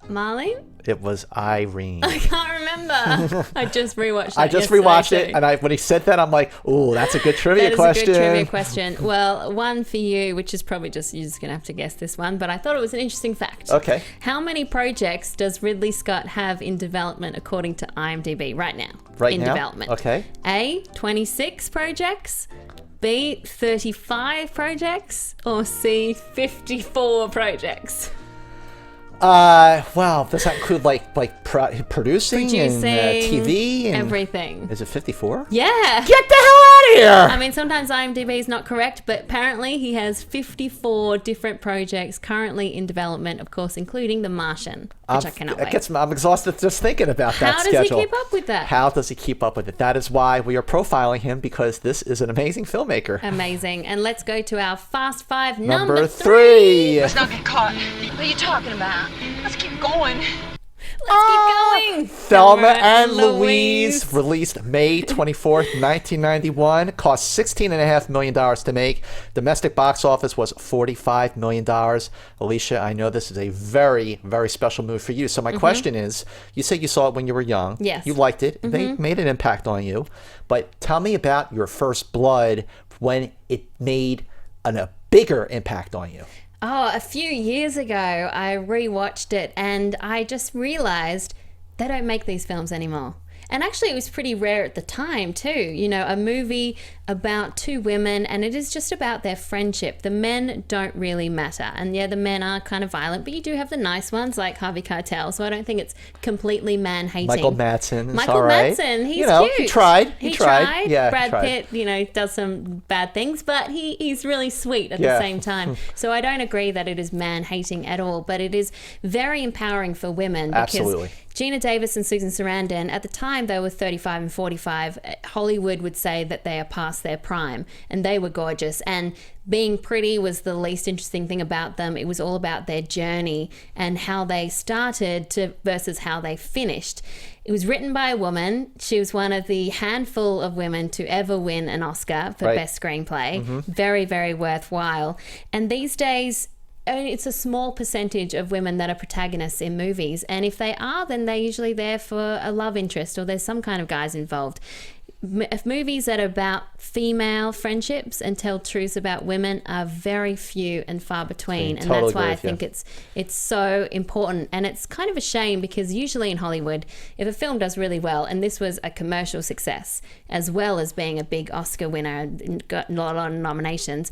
Marlene? It was Irene. I can't remember. I just rewatched that I just yesterday rewatched it, too. and when he said that, I'm like, "Ooh, that's a good trivia That is question." a good trivia question. Well, one for you, which is probably just, you're just going to have to guess this one, but I thought it was an interesting fact. Okay. How many projects does Ridley Scott have in development according to IMDb right now? Right in now? development. Okay. A, 26 projects. B, 35 projects. Or C, 54 projects. Wow, does that include producing and TV and everything. Is it 54? Yeah. Get the hell out of here! I mean, sometimes IMDb is not correct, but apparently he has 54 different projects currently in development, of course, including The Martian, which I cannot wait. I'm exhausted just thinking about that How schedule. does he keep up with that? How does he keep up with it? That is why we are profiling him, because this is an amazing filmmaker. Amazing. And let's go to our Fast Five Number 3. Let's not get caught. What are you talking about? Let's keep going. Let's keep going. Thelma and Louise, released May 24th, 1991. Cost $16.5 million to make. Domestic box office was $45 million. Alicia, I know this is a very, very special movie for you. So my question is, you said you saw it when you were young. Yes. You liked it. They made an impact on you. But tell me about your first blood when it made a bigger impact on you. Oh, a few years ago, I rewatched it and I just realized they don't make these films anymore. And actually, it was pretty rare at the time, too. You know, a movie about two women, and it is just about their friendship. The men don't really matter. And yeah, the men are kind of violent, but you do have the nice ones like Harvey Keitel. So I don't think it's completely man-hating. Michael Madsen is Michael all right. Madsen, he's you know, cute. He tried. He tried. Yeah, Brad tried. Pitt, you know, does some bad things, but he's really sweet at the same time. So I don't agree that it is man-hating at all, but it is very empowering for women. Because Absolutely. Gina Davis and Susan Sarandon, at the time they were 35 and 45, Hollywood would say that they are past their prime, and they were gorgeous. And being pretty was the least interesting thing about them. It was all about their journey and how they started versus how they finished. It was written by a woman. She was one of the handful of women to ever win an Oscar for Best Screenplay. Very, very worthwhile. And these days, it's a small percentage of women that are protagonists in movies, and if they are, then they're usually there for a love interest or there's some kind of guys involved. movies that are about female friendships and tell truths about women are very few and far between, and totally that's why agree I with you. think it's so important. And it's kind of a shame because usually in Hollywood, if a film does really well, and this was a commercial success as well as being a big Oscar winner and got a lot of nominations,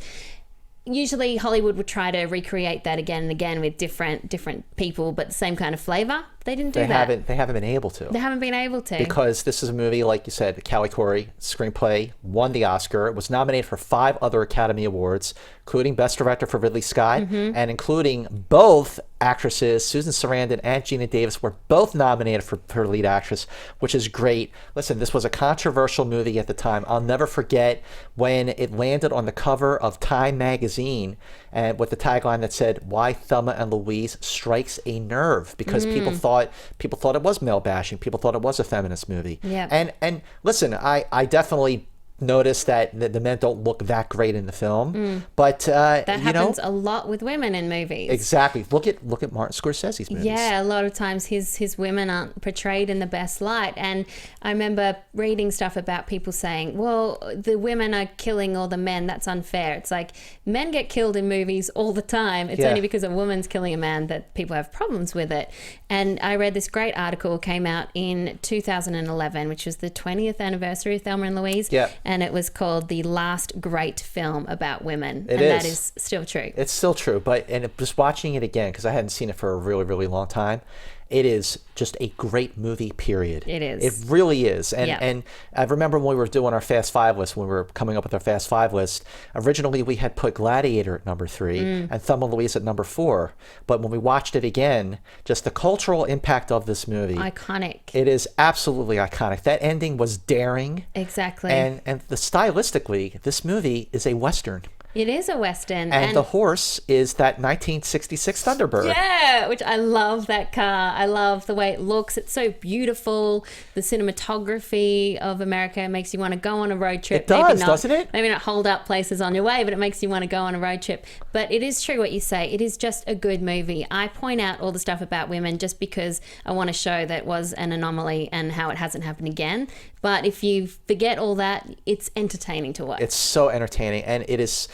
usually Hollywood would try to recreate that again and again with different people, but the same kind of flavor. They didn't do that. They haven't been able to. They haven't been able to. Because this is a movie, like you said, Callie Corey, screenplay, won the Oscar. It was nominated for 5 other Academy Awards, including Best Director for Ridley Scott, and including both actresses, Susan Sarandon and Geena Davis, were both nominated for lead actress, which is great. Listen, this was a controversial movie at the time. I'll never forget when it landed on the cover of Time magazine and with the tagline that said, "Why Thelma and Louise Strikes a Nerve," because people thought it was male bashing. People thought it was a feminist movie. Yeah. And listen, I definitely notice that the men don't look that great in the film, but that happens a lot with women in movies. Exactly. Look at Martin Scorsese's movies. Yeah, a lot of times his women aren't portrayed in the best light. And I remember reading stuff about people saying, well, the women are killing all the men. That's unfair. It's like men get killed in movies all the time. It's only because a woman's killing a man that people have problems with it. And I read this great article, came out in 2011, which was the 20th anniversary of Thelma and Louise. Yeah. And it was called The Last Great Film About Women. That is still true. It's still true. Just watching it again, because I hadn't seen it for a really, really long time, it is just a great movie, period. It is. It really is. And Yeah. and I remember when we were doing our Fast Five list, when we were coming up with our Fast Five list, originally we had put Gladiator at number 3 and Thelma and Louise at number 4. But when we watched it again, just the cultural impact of this movie. Iconic. It is absolutely iconic. That ending was daring. Exactly. And stylistically, this movie is a Western. It is a Western. And the horse is that 1966 Thunderbird. Yeah, which I love that car. I love the way it looks. It's so beautiful. The cinematography of America makes you want to go on a road trip. It does, doesn't it? Maybe not hold up places on your way, but it makes you want to go on a road trip. But it is true what you say. It is just a good movie. I point out all the stuff about women just because I want to show that it was an anomaly and how it hasn't happened again. But if you forget all that, it's entertaining to watch. It's so entertaining, and it's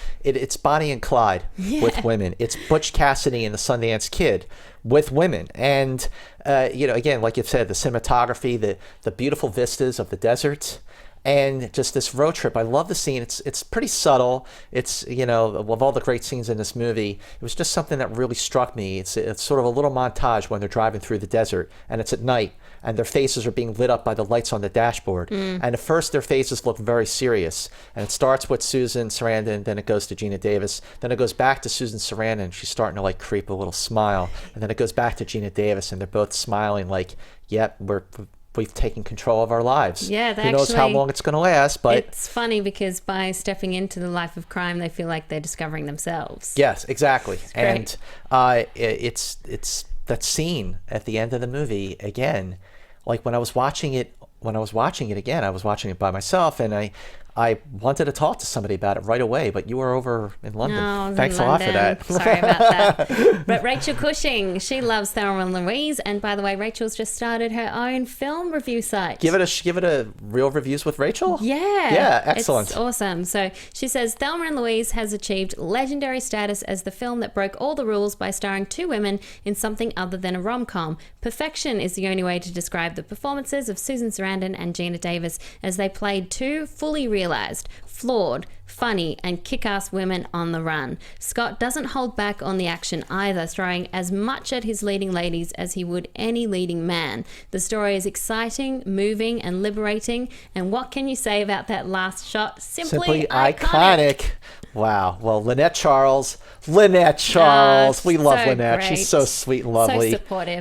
Bonnie and Clyde with women. It's Butch Cassidy and the Sundance Kid with women. And again, like you've said, the cinematography, the beautiful vistas of the desert, and just this road trip. I love the scene. It's pretty subtle. It's, of all the great scenes in this movie, it was just something that really struck me. It's sort of a little montage when they're driving through the desert, and it's at night, and their faces are being lit up by the lights on the dashboard. And at first, their faces look very serious. And it starts with Susan Sarandon, then it goes to Geena Davis, then it goes back to Susan Sarandon. She's starting to creep a little smile, and then it goes back to Geena Davis, and they're both smiling like, "Yep, we've taken control of our lives." Yeah, who knows how long it's going to last, but it's funny because by stepping into the life of crime, they feel like they're discovering themselves. yes, exactly. great. And it's that scene at the end of the movie again. Like when I was watching it again, I was watching it by myself, and I wanted to talk to somebody about it right away, but you were over in London. No, I was Thanks in a lot for London. that. Sorry about that. But Rachel Cushing, she loves Thelma and Louise, and by the way, Rachel's just started her own film review site. Give it a real reviews with Rachel. Yeah, excellent. It's awesome. So she says Thelma and Louise has achieved legendary status as the film that broke all the rules by starring 2 women in something other than a rom-com. Perfection is the only way to describe the performances of Susan Sarandon and Geena Davis as they played 2 fully realized, flawed, funny, and kick-ass women on the run. Scott doesn't hold back on the action either, throwing as much at his leading ladies as he would any leading man. The story is exciting, moving, and liberating. And what can you say about that last shot? Simply iconic. Wow. Well, Lynette Charles. We love so Lynette. great. She's so sweet and lovely.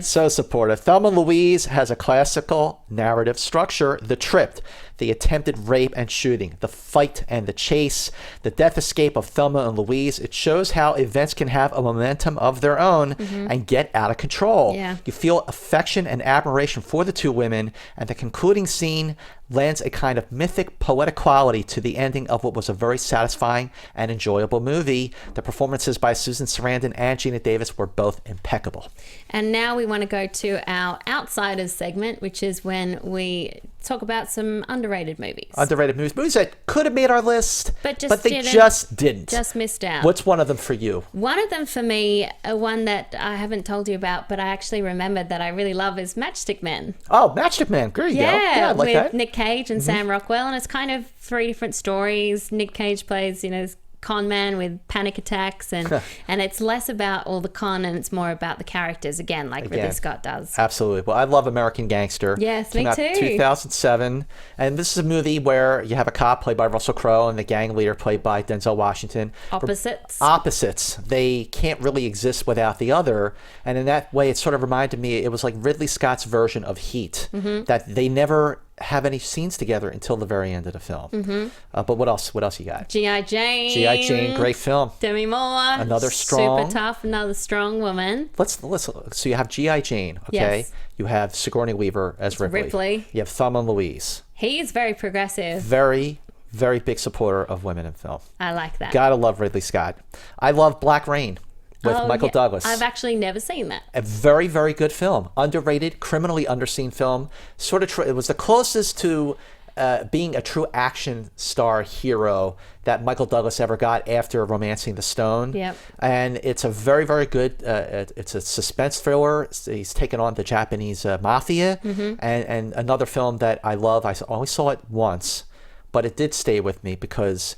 So supportive. Thelma and Louise has a classical narrative structure. The trip, the attempted rape and shooting, the fight and the chase, the death escape of Thelma and Louise. It shows how events can have a momentum of their own and get out of control. Yeah. You feel affection and admiration for the 2 women, and the concluding scene lends a kind of mythic, poetic quality to the ending of what was a very satisfying and enjoyable movie. The performances by Susan Sarandon and Geena Davis were both impeccable. And now we want to go to our Outsiders segment, which is when we talk about some underrated movies. Underrated movies that could have made our list, But they just didn't. Just missed out. What's one of them for you? One of them for me, one that I haven't told you about, but I actually remembered that I really love is Matchstick Men. Oh, Matchstick Men. There you go. Yeah, I like with that. Nick Cage and Sam Rockwell, and it's kind of 3 different stories. Nick Cage plays, this con man with panic attacks, and it's less about all the con and it's more about the characters again, like Ridley Scott does. Absolutely. Well, I love American Gangster. Yes, Came me out too. 2007, and this is a movie where you have a cop played by Russell Crowe and the gang leader played by Denzel Washington. Opposites. They can't really exist without the other, and in that way, it sort of reminded me. It was like Ridley Scott's version of Heat, that they never have any scenes together until the very end of the film. But what else you got? G.I. Jane. G.I. Jane, great film. Demi Moore. Another strong. Super tough, another strong woman. Let's so you have G.I. Jane, okay? Yes. You have Sigourney Weaver as Ripley. You have Thelma and Louise. He is very progressive. Very, very big supporter of women in film. I like that. Gotta love Ridley Scott. I love Black Rain with Michael Douglas. I've actually never seen that. A very, very good film. Underrated, criminally underseen film. It was the closest to being a true action star hero that Michael Douglas ever got after Romancing the Stone. Yep. And it's a very, very good, it's a suspense thriller. He's taken on the Japanese mafia. And another film that I love, I only saw it once, but it did stay with me because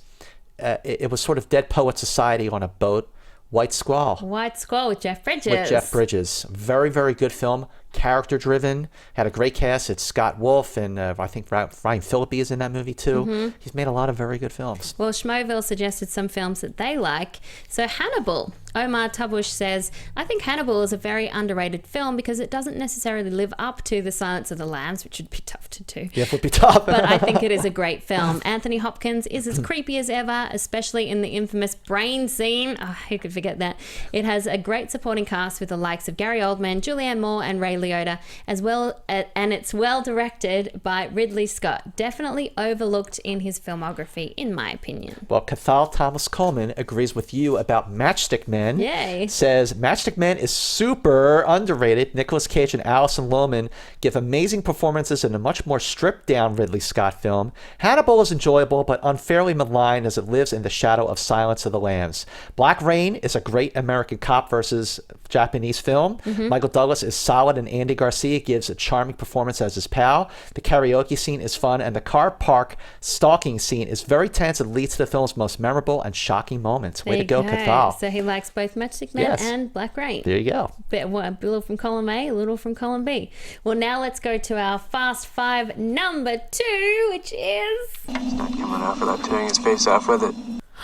it was sort of Dead Poet Society on a boat. White Squall. White Squall with Jeff Bridges. Very, very good film. Character driven. Had a great cast. It's Scott Wolf and I think Ryan Phillippe is in that movie too. He's made a lot of very good films. Well, Schmoville suggested some films that they like. So Hannibal. Omar Tabush says, I think Hannibal is a very underrated film because it doesn't necessarily live up to The Silence of the Lambs, which would be tough to do. Yeah, it would be tough. But I think it is a great film. Anthony Hopkins is as creepy as ever, especially in the infamous brain scene. Oh, who could forget that? It has a great supporting cast with the likes of Gary Oldman, Julianne Moore, and Ray Liotta, as well, and it's well directed by Ridley Scott. Definitely overlooked in his filmography, in my opinion. Well, Cathal Thomas Coleman agrees with you about Matchstick Men. Yay. Says Matchstick Men is super underrated. Nicolas Cage and Alison Lohman give amazing performances in a much more stripped down Ridley Scott film. Hannibal is enjoyable but unfairly maligned as it lives in the shadow of Silence of the Lambs. Black Rain is a great American cop versus Japanese film. Michael Douglas is solid and Andy Garcia gives a charming performance as his pal. The karaoke scene is fun and the car park stalking scene is very tense and leads to the film's most memorable and shocking moments. Way to go, Cathal. So he likes both Matchstick Men and Black Rain. There you go. A little from column A, a little from column B. Well, now let's go to our Fast Five number 2, which is... He's not coming out without tearing his face off with it.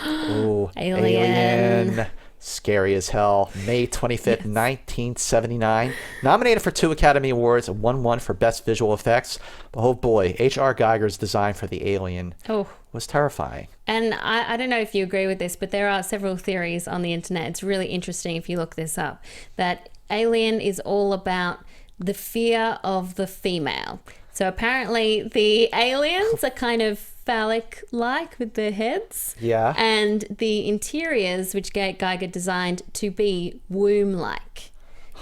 Ooh, Alien. Scary as hell. May 25th, 1979. Nominated for 2 Academy Awards and won 1 for Best Visual Effects. Oh boy, H.R. Geiger's design for the alien was terrifying. And I don't know if you agree with this, but there are several theories on the internet. It's really interesting if you look this up, that Alien is all about the fear of the female. So apparently the aliens are kind of phallic-like with their heads. Yeah. And the interiors, which Geiger designed to be womb-like.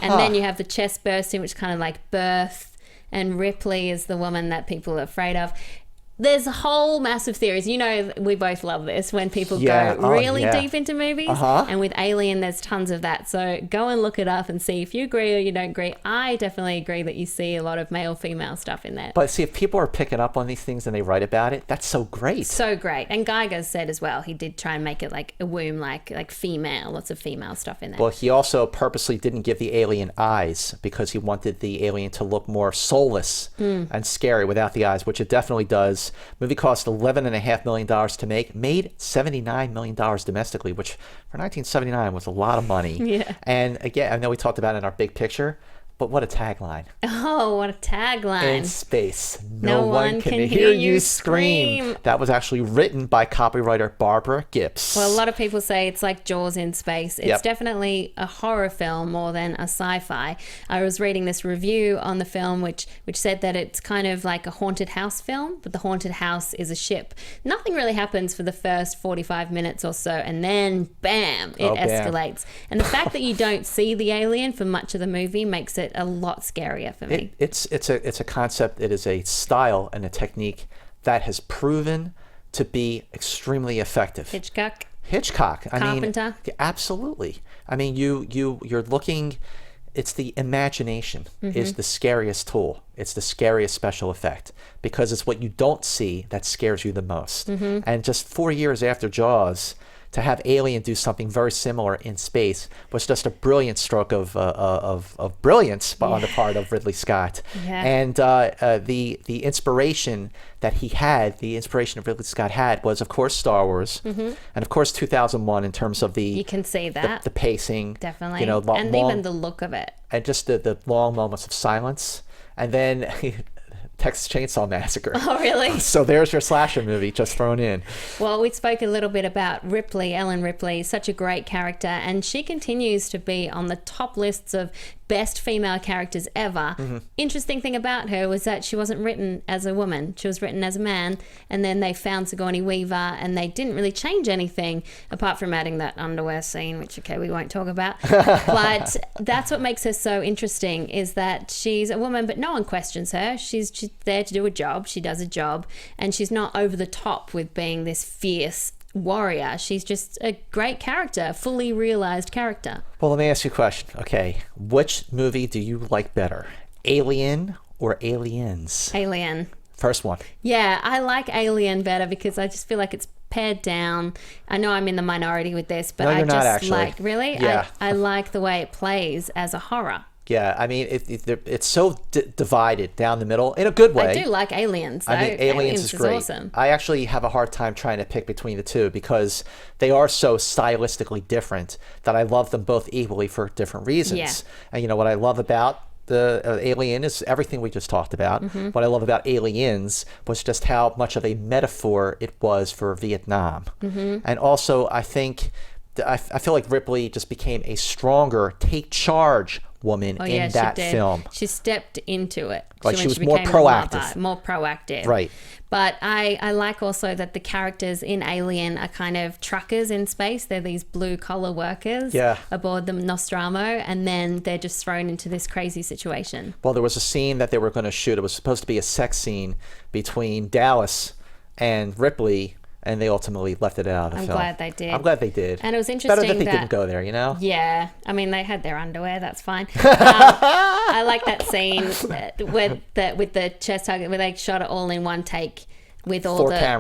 And then you have the chest bursting, which kind of like birth. And Ripley is the woman that people are afraid of. There's a whole massive theories. You know, we both love this when people go really deep into movies. And with Alien, there's tons of that. So go and look it up and see if you agree or you don't agree. I definitely agree that you see a lot of male-female stuff in there. But see, if people are picking up on these things and they write about it, that's so great. So great. And Geiger said as well, he did try and make it like a womb, like female, lots of female stuff in there. Well, he also purposely didn't give the alien eyes because he wanted the alien to look more soulless and scary without the eyes, which it definitely does. Movie cost $11.5 million to make, made $79 million domestically, which for 1979 was a lot of money. Yeah. And again, I know we talked about it in our big picture, but what a tagline. Oh, what a tagline. In space, no one can hear you scream. That was actually written by copywriter Barbara Gibbs. Well, a lot of people say it's like Jaws in space. It's definitely a horror film more than a sci-fi. I was reading this review on the film which said that it's kind of like a haunted house film, but the haunted house is a ship. Nothing really happens for the first 45 minutes or so, and then bam, it escalates. And the fact that you don't see the alien for much of the movie makes it it a lot scarier for me. It's a concept. It is a style and a technique that has proven to be extremely effective. Hitchcock. Carpenter. Absolutely. I mean, you're looking. It's the imagination is the scariest tool. It's the scariest special effect because it's what you don't see that scares you the most. And just 4 years after Jaws, to have Alien do something very similar in space was just a brilliant stroke of brilliance on the part of Ridley Scott. Yeah. And the inspiration that he had, the inspiration of Ridley Scott had, was of course Star Wars, and of course 2001 in terms of the You can see that. the pacing, Definitely. you know, and even the look of it. and just the long moments of silence, and then Texas Chainsaw Massacre. Oh, really? So there's your slasher movie just thrown in. Well, we spoke a little bit about Ripley, Ellen Ripley, such a great character, and she continues to be on the top lists of best female characters ever. Interesting thing about her was that she wasn't written as a woman. She was written as a man, and then they found Sigourney Weaver, and they didn't really change anything apart from adding that underwear scene, which, okay, we won't talk about. But that's what makes her so interesting, is that she's a woman, but no one questions her. She's there to do a job. She does a job, and she's not over the top with being this fierce warrior. She's just a great character, fully realized character. Well, let me ask you a question. Okay, which movie do you like better, Alien or Aliens? Alien. First one. Yeah, I like Alien better because I just feel like it's pared down. I know I'm in the minority with this, but No, I you're just not, actually. like, really? Yeah. I like the way it plays as a horror. Yeah, I mean, it's so divided down the middle in a good way. I do like Aliens, though. I mean, Aliens is great. Awesome. I actually have a hard time trying to pick between the two because they are so stylistically different that I love them both equally for different reasons. Yeah. And you know what I love about the Alien is everything we just talked about. What I love about Aliens was just how much of a metaphor it was for Vietnam. And also, I think, I feel like Ripley just became a stronger take charge woman in that she did. film. She stepped into it. Like when she was more became a mother, proactive. more proactive. Right. But I like also that the characters in Alien are kind of truckers in space. They're these blue-collar workers aboard the Nostromo, and then they're just thrown into this crazy situation. Well, there was a scene that they were going to shoot. It was supposed to be a sex scene between Dallas and Ripley, and they ultimately left it out of the I'm film. glad they did. I'm glad they did. And it was interesting Better that they didn't go there, you know? Yeah. I mean, they had their underwear. That's fine. I like that scene with the chest hug, where they shot it all in one take with all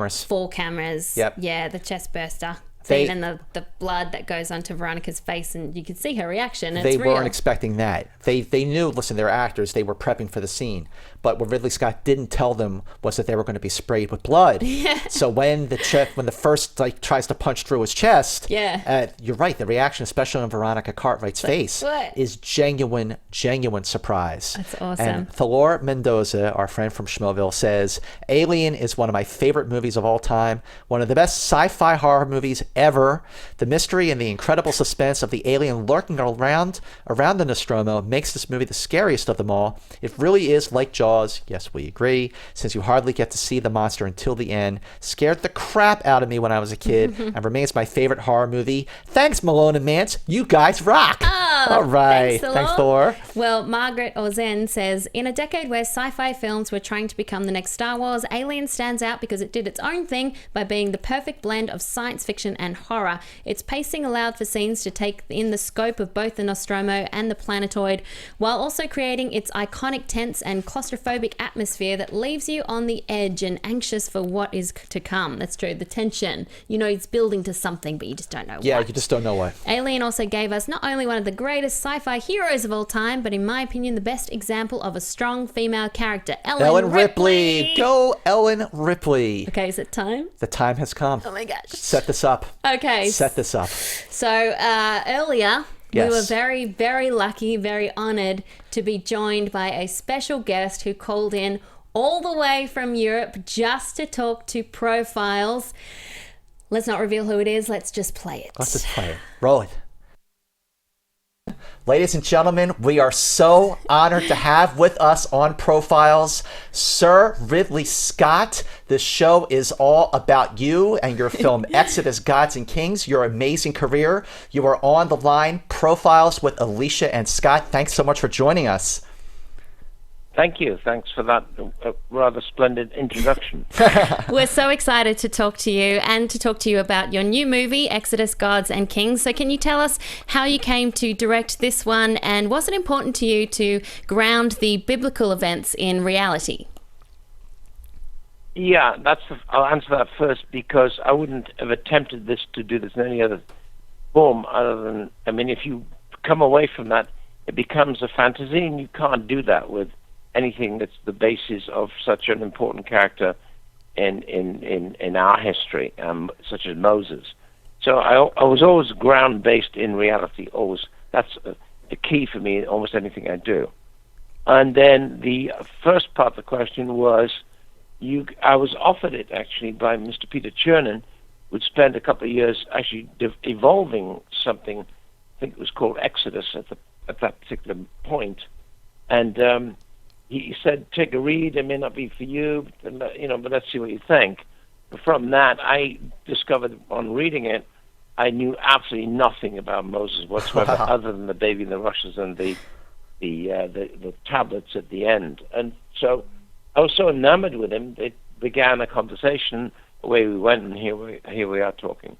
four cameras. Yep. Yeah, the chest burster. And the blood that goes onto Veronica's face, and you can see her reaction. And they it's real. weren't expecting that. They knew, listen, they're actors, they were prepping for the scene. But what Ridley Scott didn't tell them was that they were going to be sprayed with blood. So when the first tries to punch through his chest, you're right, the reaction, especially on Veronica Cartwright's face, is genuine surprise. That's awesome. And Thelor Mendoza, our friend from Schmoville, says, Alien is one of my favorite movies of all time, one of the best sci-fi horror movies ever. The mystery and the incredible suspense of the alien lurking around the Nostromo makes this movie the scariest of them all. It really is like Jaws. Yes, we agree, since you hardly get to see the monster until the end. Scared the crap out of me when I was a kid and remains my favorite horror movie. Thanks, Malone and Mantz. You guys rock. Oh, all right. Thanks, Thor. Well, Margaret Orzen says, in a decade where sci-fi films were trying to become the next Star Wars, Alien stands out because it did its own thing by being the perfect blend of science fiction and horror. Its pacing allowed for scenes to take in the scope of both the Nostromo and the planetoid, while also creating its iconic tense and claustrophobic atmosphere that leaves you on the edge and anxious for what is to come. That's true. The tension. You know, it's building to something, but you just don't know what. Yeah, you just don't know what. Alien also gave us not only one of the greatest sci-fi heroes of all time, but in my opinion, the best example of a strong female character, Ellen Ripley. Go, Ellen Ripley. Okay, is it time? The time has come. Oh my gosh. Set this up. Okay. Set this up. So earlier, yes, we were very, very lucky, very honored to be joined by a special guest who called in all the way from Europe just to talk to Profiles. Let's not reveal who it is. Let's just play it. Let's just play it. Roll it. Ladies and gentlemen, we are so honored to have with us on Profiles Sir Ridley Scott. This show is all about you and your film Exodus, Gods and Kings, your amazing career. You are on the line, Profiles with Alicia and Scott. Thanks so much for joining us. Thank you. Thanks for that rather splendid introduction. We're so excited to talk to you and to talk to you about your new movie, Exodus, Gods and Kings. So can you tell us how you came to direct this one, and was it important to you to ground the biblical events in reality? Yeah, I'll answer that first, because I wouldn't have attempted to do this in any other form other than, if you come away from that, it becomes a fantasy, and you can't do that with anything that's the basis of such an important character in our history, such as Moses. So I was always ground-based in reality, always. That's the key for me in almost anything I do. And then the first part of the question was, I was offered it actually by Mr. Peter Chernin, who'd spent a couple of years actually evolving something, I think it was called Exodus at that particular point. And he said, take a read, it may not be for you, but let's see what you think. But from that, I discovered on reading it, I knew absolutely nothing about Moses whatsoever, other than the baby in the rushes and the tablets at the end. And so I was so enamored with him, it began a conversation, away we went, and here we are talking.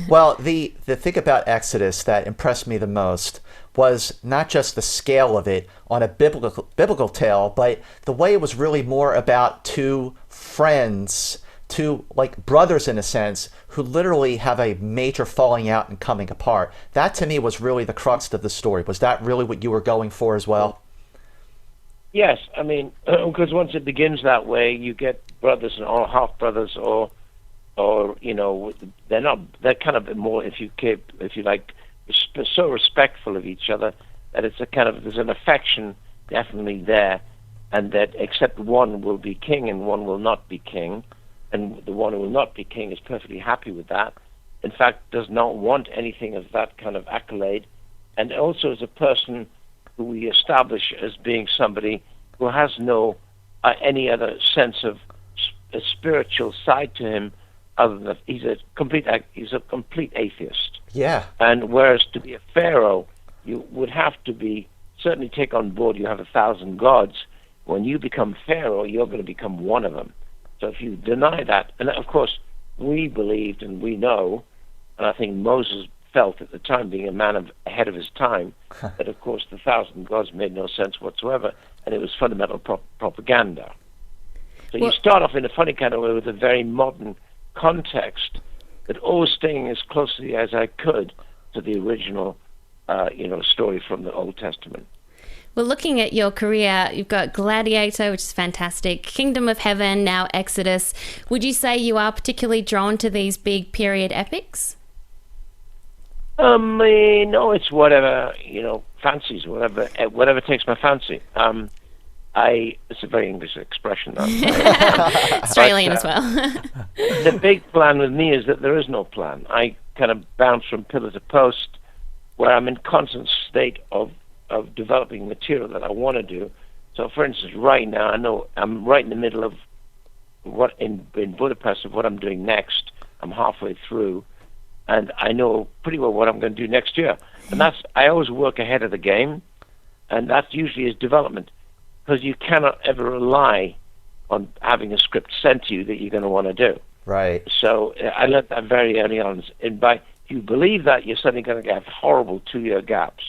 Well, the thing about Exodus that impressed me the most was not just the scale of it on a biblical tale, but the way it was really more about two friends, two like brothers in a sense, who literally have a major falling out and coming apart. That to me was really the crux of the story. Was that really what you were going for as well? Yes, because once it begins that way, you get brothers or half brothers, or they're kind of more, if you like, so respectful of each other that it's there's an affection definitely there, and that except one will be king and one will not be king, and the one who will not be king is perfectly happy with that. In fact, does not want anything of that kind of accolade, and also is a person who we establish as being somebody who has no any other sense of a spiritual side to him, other than he's a complete atheist. Yeah. And whereas to be a pharaoh, you would have to certainly take on board you have 1,000 gods. When you become pharaoh, you're going to become one of them. So if you deny that, and of course we believed and we know, and I think Moses felt at the time, being a man ahead of his time, that of course the 1,000 gods made no sense whatsoever, and it was fundamental propaganda. So you start off in a funny kind of way with a very modern context, but always staying as closely as I could to the original, story from the Old Testament. Well, looking at your career, you've got Gladiator, which is fantastic, Kingdom of Heaven, now Exodus. Would you say you are particularly drawn to these big period epics? No, it's whatever, fancies, whatever takes my fancy. It's a very English expression, though. Australian as well. The big plan with me is that there is no plan. I kind of bounce from pillar to post, where I'm in constant state of developing material that I want to do. So, for instance, right now, I know I'm right in the middle of what in Budapest of what I'm doing next. I'm halfway through, and I know pretty well what I'm going to do next year. And I always work ahead of the game, and that usually is development, because you cannot ever rely on having a script sent to you that you're going to want to do. Right. So I learned that very early on. And if you believe that, you're suddenly going to get horrible 2-year gaps.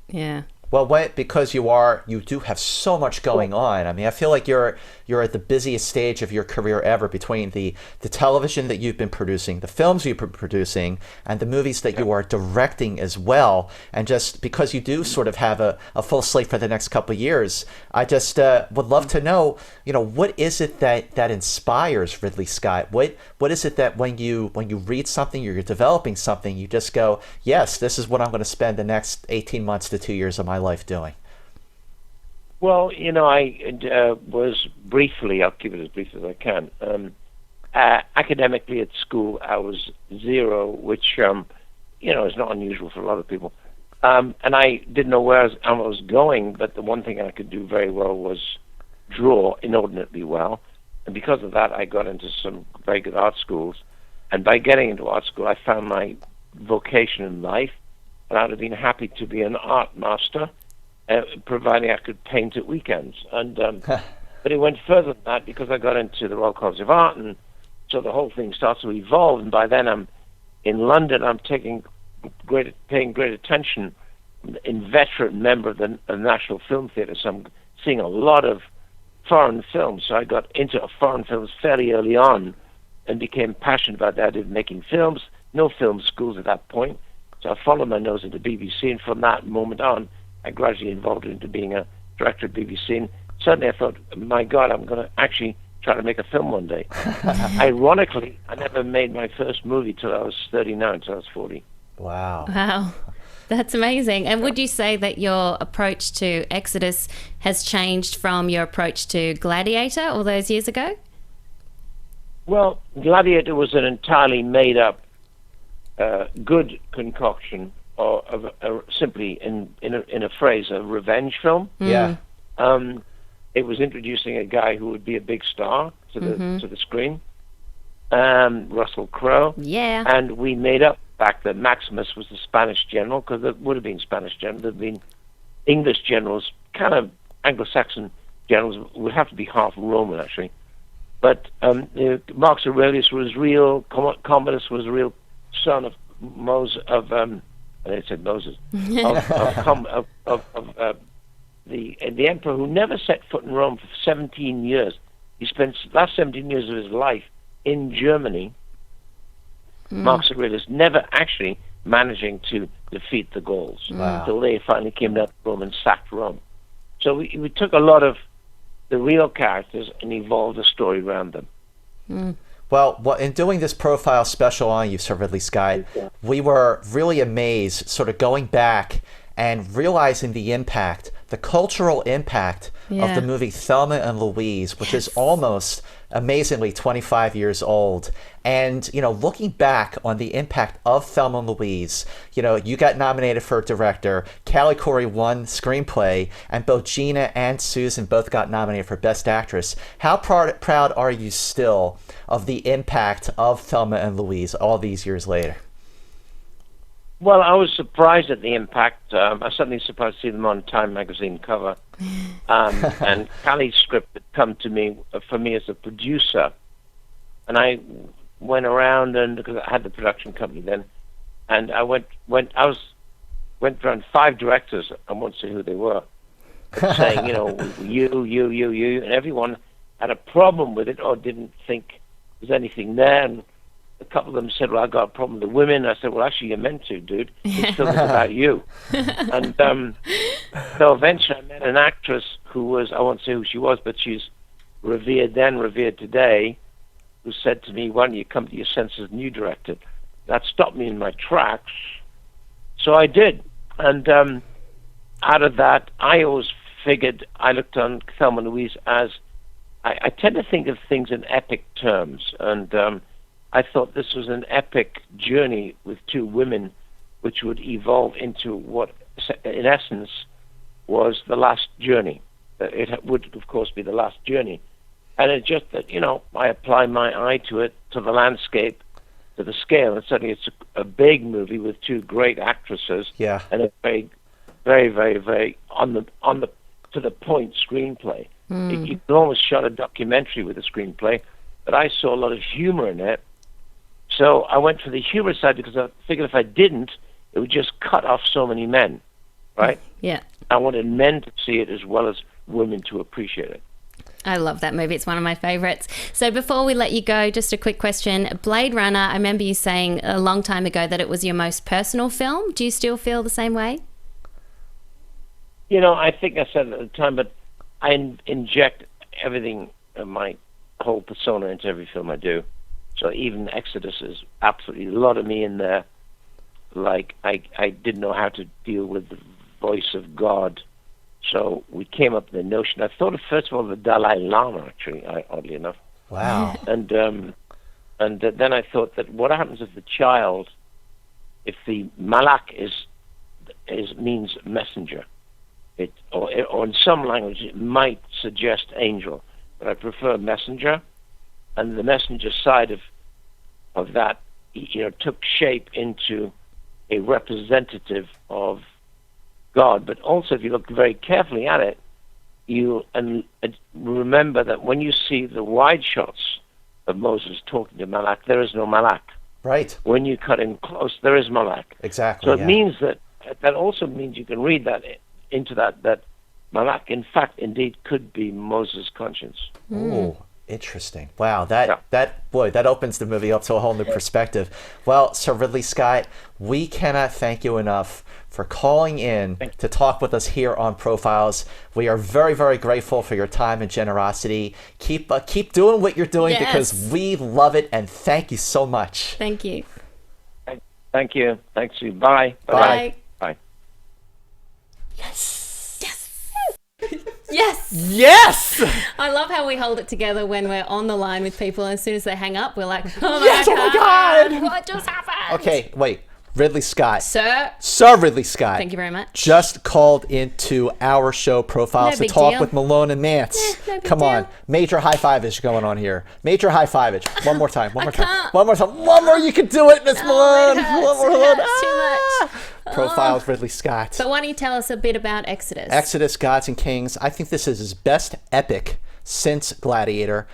Yeah. Well, because you do have so much going on. I feel like you're at the busiest stage of your career ever, between the television that you've been producing, the films you've been producing, and the movies that you are directing as well. And just because you do sort of have a full slate for the next couple of years, I just would love to know, what is it that inspires Ridley Scott? What is it that when you read something or you're developing something, you just go, yes, this is what I'm going to spend the next 18 months to 2 years of my life doing? Well, I was briefly, I'll keep it as brief as I can. Academically at school, I was 0, which, is not unusual for a lot of people. And I didn't know where I was going, but the one thing I could do very well was draw inordinately well. And because of that, I got into some very good art schools. And by getting into art school, I found my vocation in life. And I'd have been happy to be an art master, providing I could paint at weekends. And but it went further than that because I got into the Royal College of Art, and so the whole thing starts to evolve. And by then, I'm in London. I'm paying great attention. Inveterate member of the National Film Theatre, so I'm seeing a lot of foreign films. So I got into foreign films fairly early on, and became passionate about the idea of making films. No film schools at that point. So I followed my nose into BBC, and from that moment on, I gradually evolved into being a director at BBC. And suddenly I thought, my God, I'm going to actually try to make a film one day. Ironically, I never made my first movie till I was 39, till I was 40. Wow. Wow. That's amazing. And would you say that your approach to Exodus has changed from your approach to Gladiator all those years ago? Well, Gladiator was an entirely made-up, good concoction of simply, in a phrase, a revenge film. Yeah. It was introducing a guy who would be a big star to the screen, Russell Crowe. Yeah. And we made up back that Maximus was the Spanish general, because there would have been Spanish generals. There have been English generals, kind of Anglo-Saxon generals, would have to be half Roman, actually. But Marcus Aurelius was real. Commodus was a real son of Moses. I said Moses. Of the emperor who never set foot in Rome for 17 years. He spent the last 17 years of his life in Germany. Marcus Aurelius never actually managing to defeat the Gauls until they finally came down to Rome and sacked Rome. So we took a lot of the real characters and evolved a story around them. Well, in doing this profile special on you, Sir Ridley Scott, we were really amazed, sort of going back and realizing the impact, the cultural impact of the movie Thelma and Louise, which is almost amazingly 25 years old. And, looking back on the impact of Thelma and Louise, you got nominated for director, Callie Corey won screenplay, and both Gina and Susan both got nominated for Best Actress. How proud are you still of the impact of Thelma and Louise all these years later? Well, I was surprised at the impact. I was certainly surprised to see them on Time magazine cover. And Callie's script had come to me, for me as a producer. And I went around, because I had the production company then, and I went around 5 directors, I won't say who they were, saying, you, and everyone had a problem with it or didn't think there's anything there. And a couple of them said, well, I got a problem with the women. I said, well, actually, you're meant to, dude. This film is about you. And so eventually I met an actress who was, I won't say who she was, but she's revered then, revered today, who said to me, why don't you come to your senses and you direct it? That stopped me in my tracks. So I did. And out of that, I always figured, I looked on Thelma and Louise as, I tend to think of things in epic terms. And I thought this was an epic journey with 2 women, which would evolve into what, in essence, was the last journey. It would, of course, be the last journey. And it's just that, I apply my eye to it, to the landscape, to the scale, and suddenly it's a big movie with 2 great actresses, and a very, very, very, very to the point screenplay. You can almost shot a documentary with a screenplay, but I saw a lot of humor in it. So I went for the humor side because I figured if I didn't, it would just cut off so many men, right? Yeah. I wanted men to see it as well as women to appreciate it. I love that movie. It's one of my favorites. So before we let you go, just a quick question. Blade Runner, I remember you saying a long time ago that it was your most personal film. Do you still feel the same way? I think I said it at the time, but I inject everything, my whole persona into every film I do. So even Exodus is absolutely a lot of me in there. Like, I didn't know how to deal with the voice of God. So we came up with the notion. I thought of, first of all, the Dalai Lama, actually, oddly enough. Wow. And then I thought that what happens if the child, if the Malak is means messenger. Or in some language it might suggest angel, but I prefer messenger. And the messenger side of that, took shape into a representative of God. But also, if you look very carefully at it, you remember that when you see the wide shots of Moses talking to Malak, there is no Malak. Right. When you cut in close, there is Malak. Exactly. So it means that also means you can read that into that Malak, in fact, indeed, could be Moses' conscience. Oh, interesting. Wow, that opens the movie up to a whole new perspective. Well, Sir Ridley Scott, we cannot thank you enough for calling in to talk with us here on Profiles. We are very, very grateful for your time and generosity. Keep doing what you're doing because we love it, and thank you so much. Thank you. Thank you. Thanks to you. Bye. Bye. Bye. Yes. I love how we hold it together when we're on the line with people, and as soon as they hang up, we're like, oh my God, what just happened? Okay, wait. Ridley Scott. Sir Ridley Scott. Thank you very much. Just called into our show Profiles to talk with Malone and Mantz. Come on. Major high five-ish going on here. Major high five-ish. One more time. One more time. One more time. One more. You can do it, Miss Malone. One more. It hurts too much. Profiles Ridley Scott. So why don't you tell us a bit about Exodus? Exodus, Gods and Kings. I think this is his best epic since Gladiator.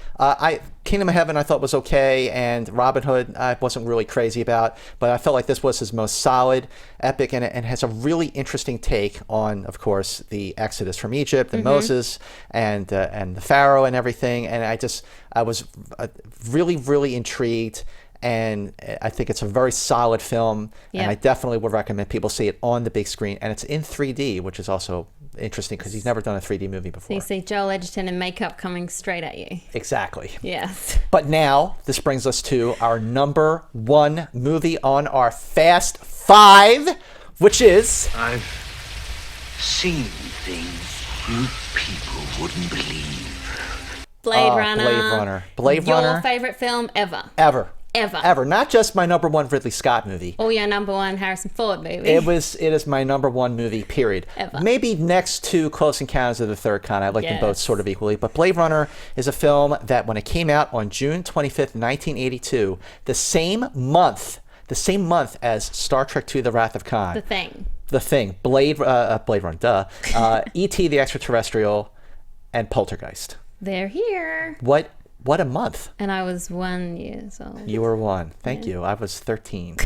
Kingdom of Heaven I thought was okay, and Robin Hood I wasn't really crazy about, but I felt like this was his most solid epic, and it has a really interesting take on, of course, the Exodus from Egypt and Moses and the Pharaoh and everything, and I was really, really intrigued. And I think it's a very solid film, and I definitely would recommend people see it on the big screen. And it's in 3D, which is also interesting because he's never done a 3D movie before. So you see Joel Edgerton in makeup coming straight at you. Exactly. Yes. But now, this brings us to our number one movie on our Fast Five, which is... I've seen things you people wouldn't believe. Blade Runner. Blade Runner. Your favorite film ever. Ever. Not just my number one Ridley Scott movie. Or your number one Harrison Ford movie. It is my number one movie, period. Ever. Maybe next to Close Encounters of the Third Kind. I like them both sort of equally. But Blade Runner is a film that when it came out on June 25th, 1982, the same month as Star Trek II, The Wrath of Khan. The Thing. Blade Runner, E.T. the Extraterrestrial, and Poltergeist. They're here. What a month. And I was 1 year old. You were 1. Thank you. I was 13.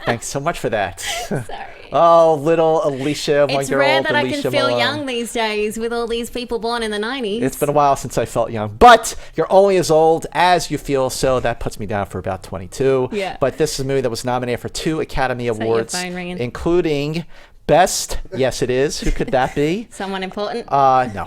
Thanks so much for that. Sorry. Oh, little Alicia, 1-year-old Alicia. It's rare that I can feel Malone. young these days with all these people born in the 90s. It's been a while since I felt young. But you're only as old as you feel, so that puts me down for about 22. Yeah. But this is a movie that was nominated for 2 Academy Awards, including... Best, yes it is. Who could that be? Someone important? No.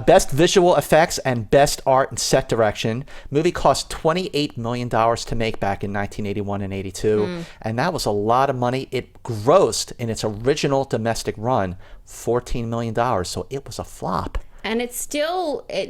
Best visual effects and best art and set direction. Movie cost $28 million to make back in 1981 and 82. And that was a lot of money. It grossed in its original domestic run $14 million. So it was a flop. And it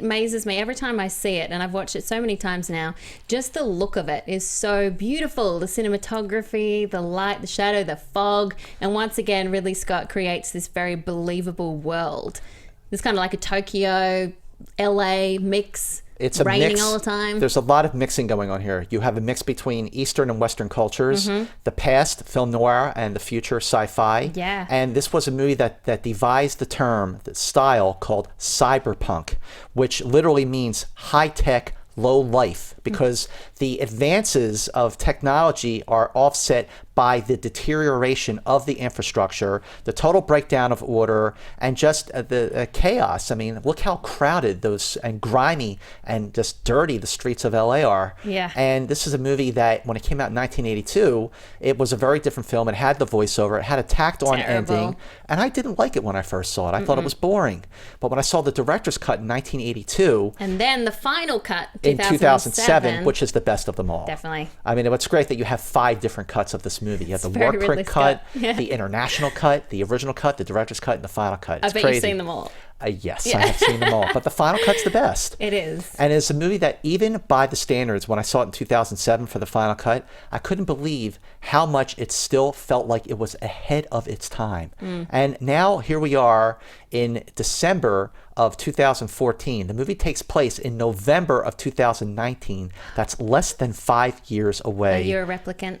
amazes me every time I see it, and I've watched it so many times now. Just the look of it is so beautiful. The cinematography, the light, the shadow, the fog. And once again, Ridley Scott creates this very believable world. It's kind of like a Tokyo, LA mix. It's a raining mix. all the time. There's a lot of mixing going on here. You have a mix between Eastern and Western cultures, the past, film noir, and the future, sci-fi. Yeah. And this was a movie that devised the term, the style called cyberpunk, which literally means high-tech, low life, because the advances of technology are offset by the deterioration of the infrastructure, the total breakdown of order, and just the chaos. I mean, look how crowded and grimy and just dirty the streets of LA are. Yeah. And this is a movie that, when it came out in 1982, it was a very different film. It had the voiceover. It had a tacked-on ending. And I didn't like it when I first saw it. I thought it was boring. But when I saw the director's cut in 1982... And then the final cut, in 2007, which is the best of them all. Definitely. I mean, what's great that you have 5 different cuts of this movie. You have the work print cut, the international cut, the original cut, the director's cut, and the final cut. It's I bet crazy. you've seen them all. Yes, I have seen them all, but the final cut's the best. It is. And it's a movie that even by the standards, when I saw it in 2007 for the final cut, I couldn't believe how much it still felt like it was ahead of its time. And now here we are in December of 2014. The movie takes place in November of 2019. That's less than 5 years away. Are you a replicant?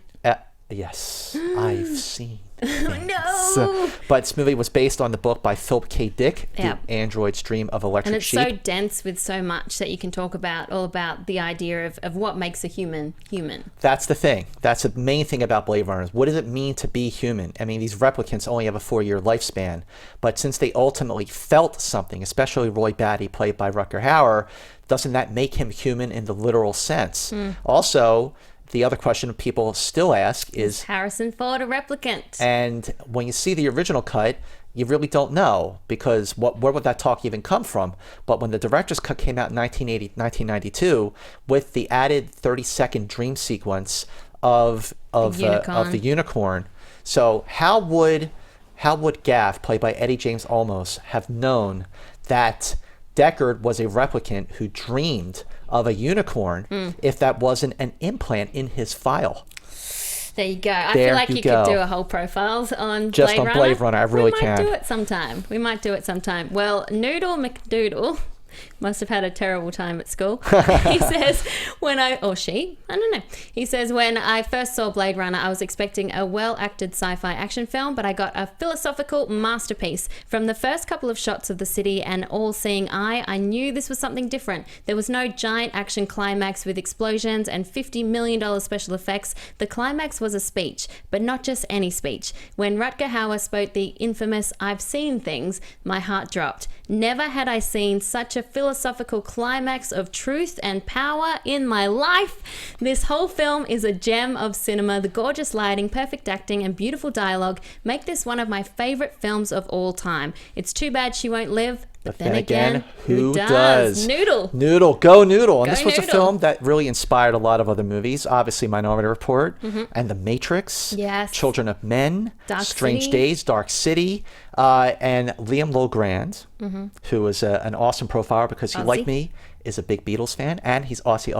Yes, I've seen. No! But this movie was based on the book by Philip K. Dick, Yep. The Android's Dream of Electric And it's Sheep. so dense with so much that you can talk about, all about the idea of what makes a human human. That's the thing. That's the main thing about Blade Runners. What does it mean to be human? I mean, these replicants only have a 4-year lifespan, but since they ultimately felt something, especially Roy Batty, played by Rutger Hauer, doesn't that make him human in the literal sense? Also, the other question people still ask is Harrison Ford a replicant? And when you see the original cut, you really don't know, because where would that talk even come from? But when the director's cut came out in 1992, with the added 30-second dream sequence of the unicorn, so how would Gaff, played by Eddie James Olmos, have known that Deckard was a replicant who dreamed of a unicorn if that wasn't an implant in his file? There you go. I There feel like you you go. could do a whole profiles on Just Blade on Runner. Blade Runner, I really We can. might do it sometime. Well, Noodle McDoodle must have had a terrible time at school. He says, I don't know. He says, when I first saw Blade Runner, I was expecting a well-acted sci-fi action film, but I got a philosophical masterpiece. From the first couple of shots of the city and all-seeing eye, I knew this was something different. There was no giant action climax with explosions and $50 million special effects. The climax was a speech, but not just any speech. When Rutger Hauer spoke the infamous "I've seen things," my heart dropped. Never had I seen such a philosophical climax of truth and power in my life. This whole film is a gem of cinema. The gorgeous lighting, perfect acting, and beautiful dialogue make this one of my favorite films of all time. It's too bad she won't live. But then again, who does? Noodle. Noodle. Go Noodle. And Go this was a Noodle. film that really inspired a lot of other movies. Obviously, Minority Report and The Matrix. Yes. Children of Men. Dark Strange City. Days. Dark City. And Liam Logrand, who is an awesome profiler because he, like Aussie. me, is a big Beatles fan, and he's Aussie.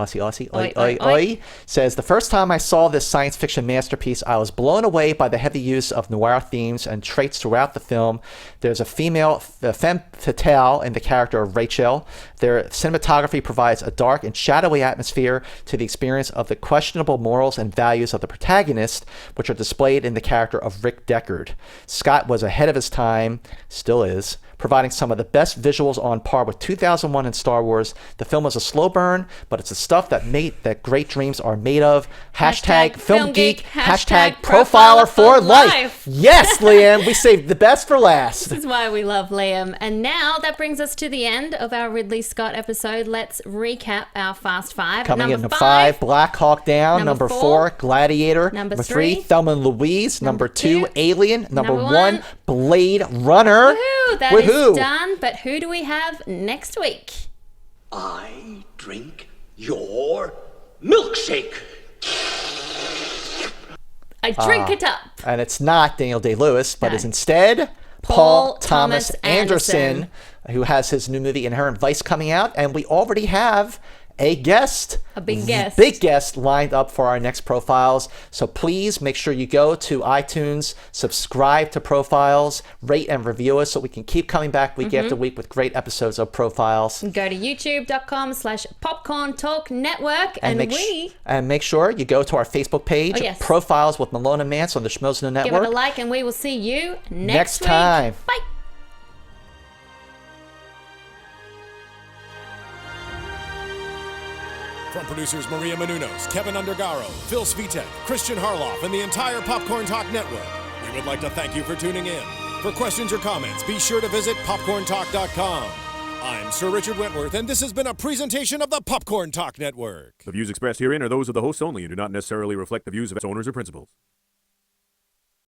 Oi, oi, oi. Says, the first time I saw this science fiction masterpiece, I was blown away by the heavy use of noir themes and traits throughout the film. There's a female femme fatale in the character of Rachel. Their cinematography provides a dark and shadowy atmosphere to the experience of the questionable morals and values of the protagonist, which are displayed in the character of Rick Deckard. Scott was ahead of his time, still is, providing some of the best visuals on par with 2001 and Star Wars. The film is a slow burn, but it's the stuff that great dreams are made of. Hashtag film geek, hashtag profiler for life. Yes, Liam, we saved the best for last. This is why we love Liam. And now that brings us to the end of our Ridley Scott episode. Let's recap our Fast Five. Coming in Number at 5, Black Hawk Down. Number Number 4, 4, Gladiator. Number 3, 3, Thelma and Louise. Number 2, 2, Alien. Number 1, 1, Blade Runner. Woohoo! That is done. But who do we have next week? I drink your milkshake. I drink it up. And it's not Daniel Day-Lewis, but No. is instead Paul Paul Thomas Anderson, who has his new movie Inherent Vice coming out, and we already have a guest. A big guest. Big guest lined up for our next Profiles. So please make sure you go to iTunes, subscribe to Profiles, rate and review us so we can keep coming back week after week with great episodes of Profiles. Go to youtube.com/Popcorn Talk Network and make sure you go to our Facebook page, Oh, yes. Profiles with Malone and Mantz on the Schmoes Network. give it a like, and we will see you next week. time. Bye. From producers Maria Menounos, Kevin Undergaro, Phil Svitek, Christian Harloff, and the entire Popcorn Talk Network, we would like to thank you for tuning in. For questions or comments, be sure to visit popcorntalk.com. I'm Sir Richard Wentworth, and this has been a presentation of the Popcorn Talk Network. The views expressed herein are those of the hosts only and do not necessarily reflect the views of its owners or principals.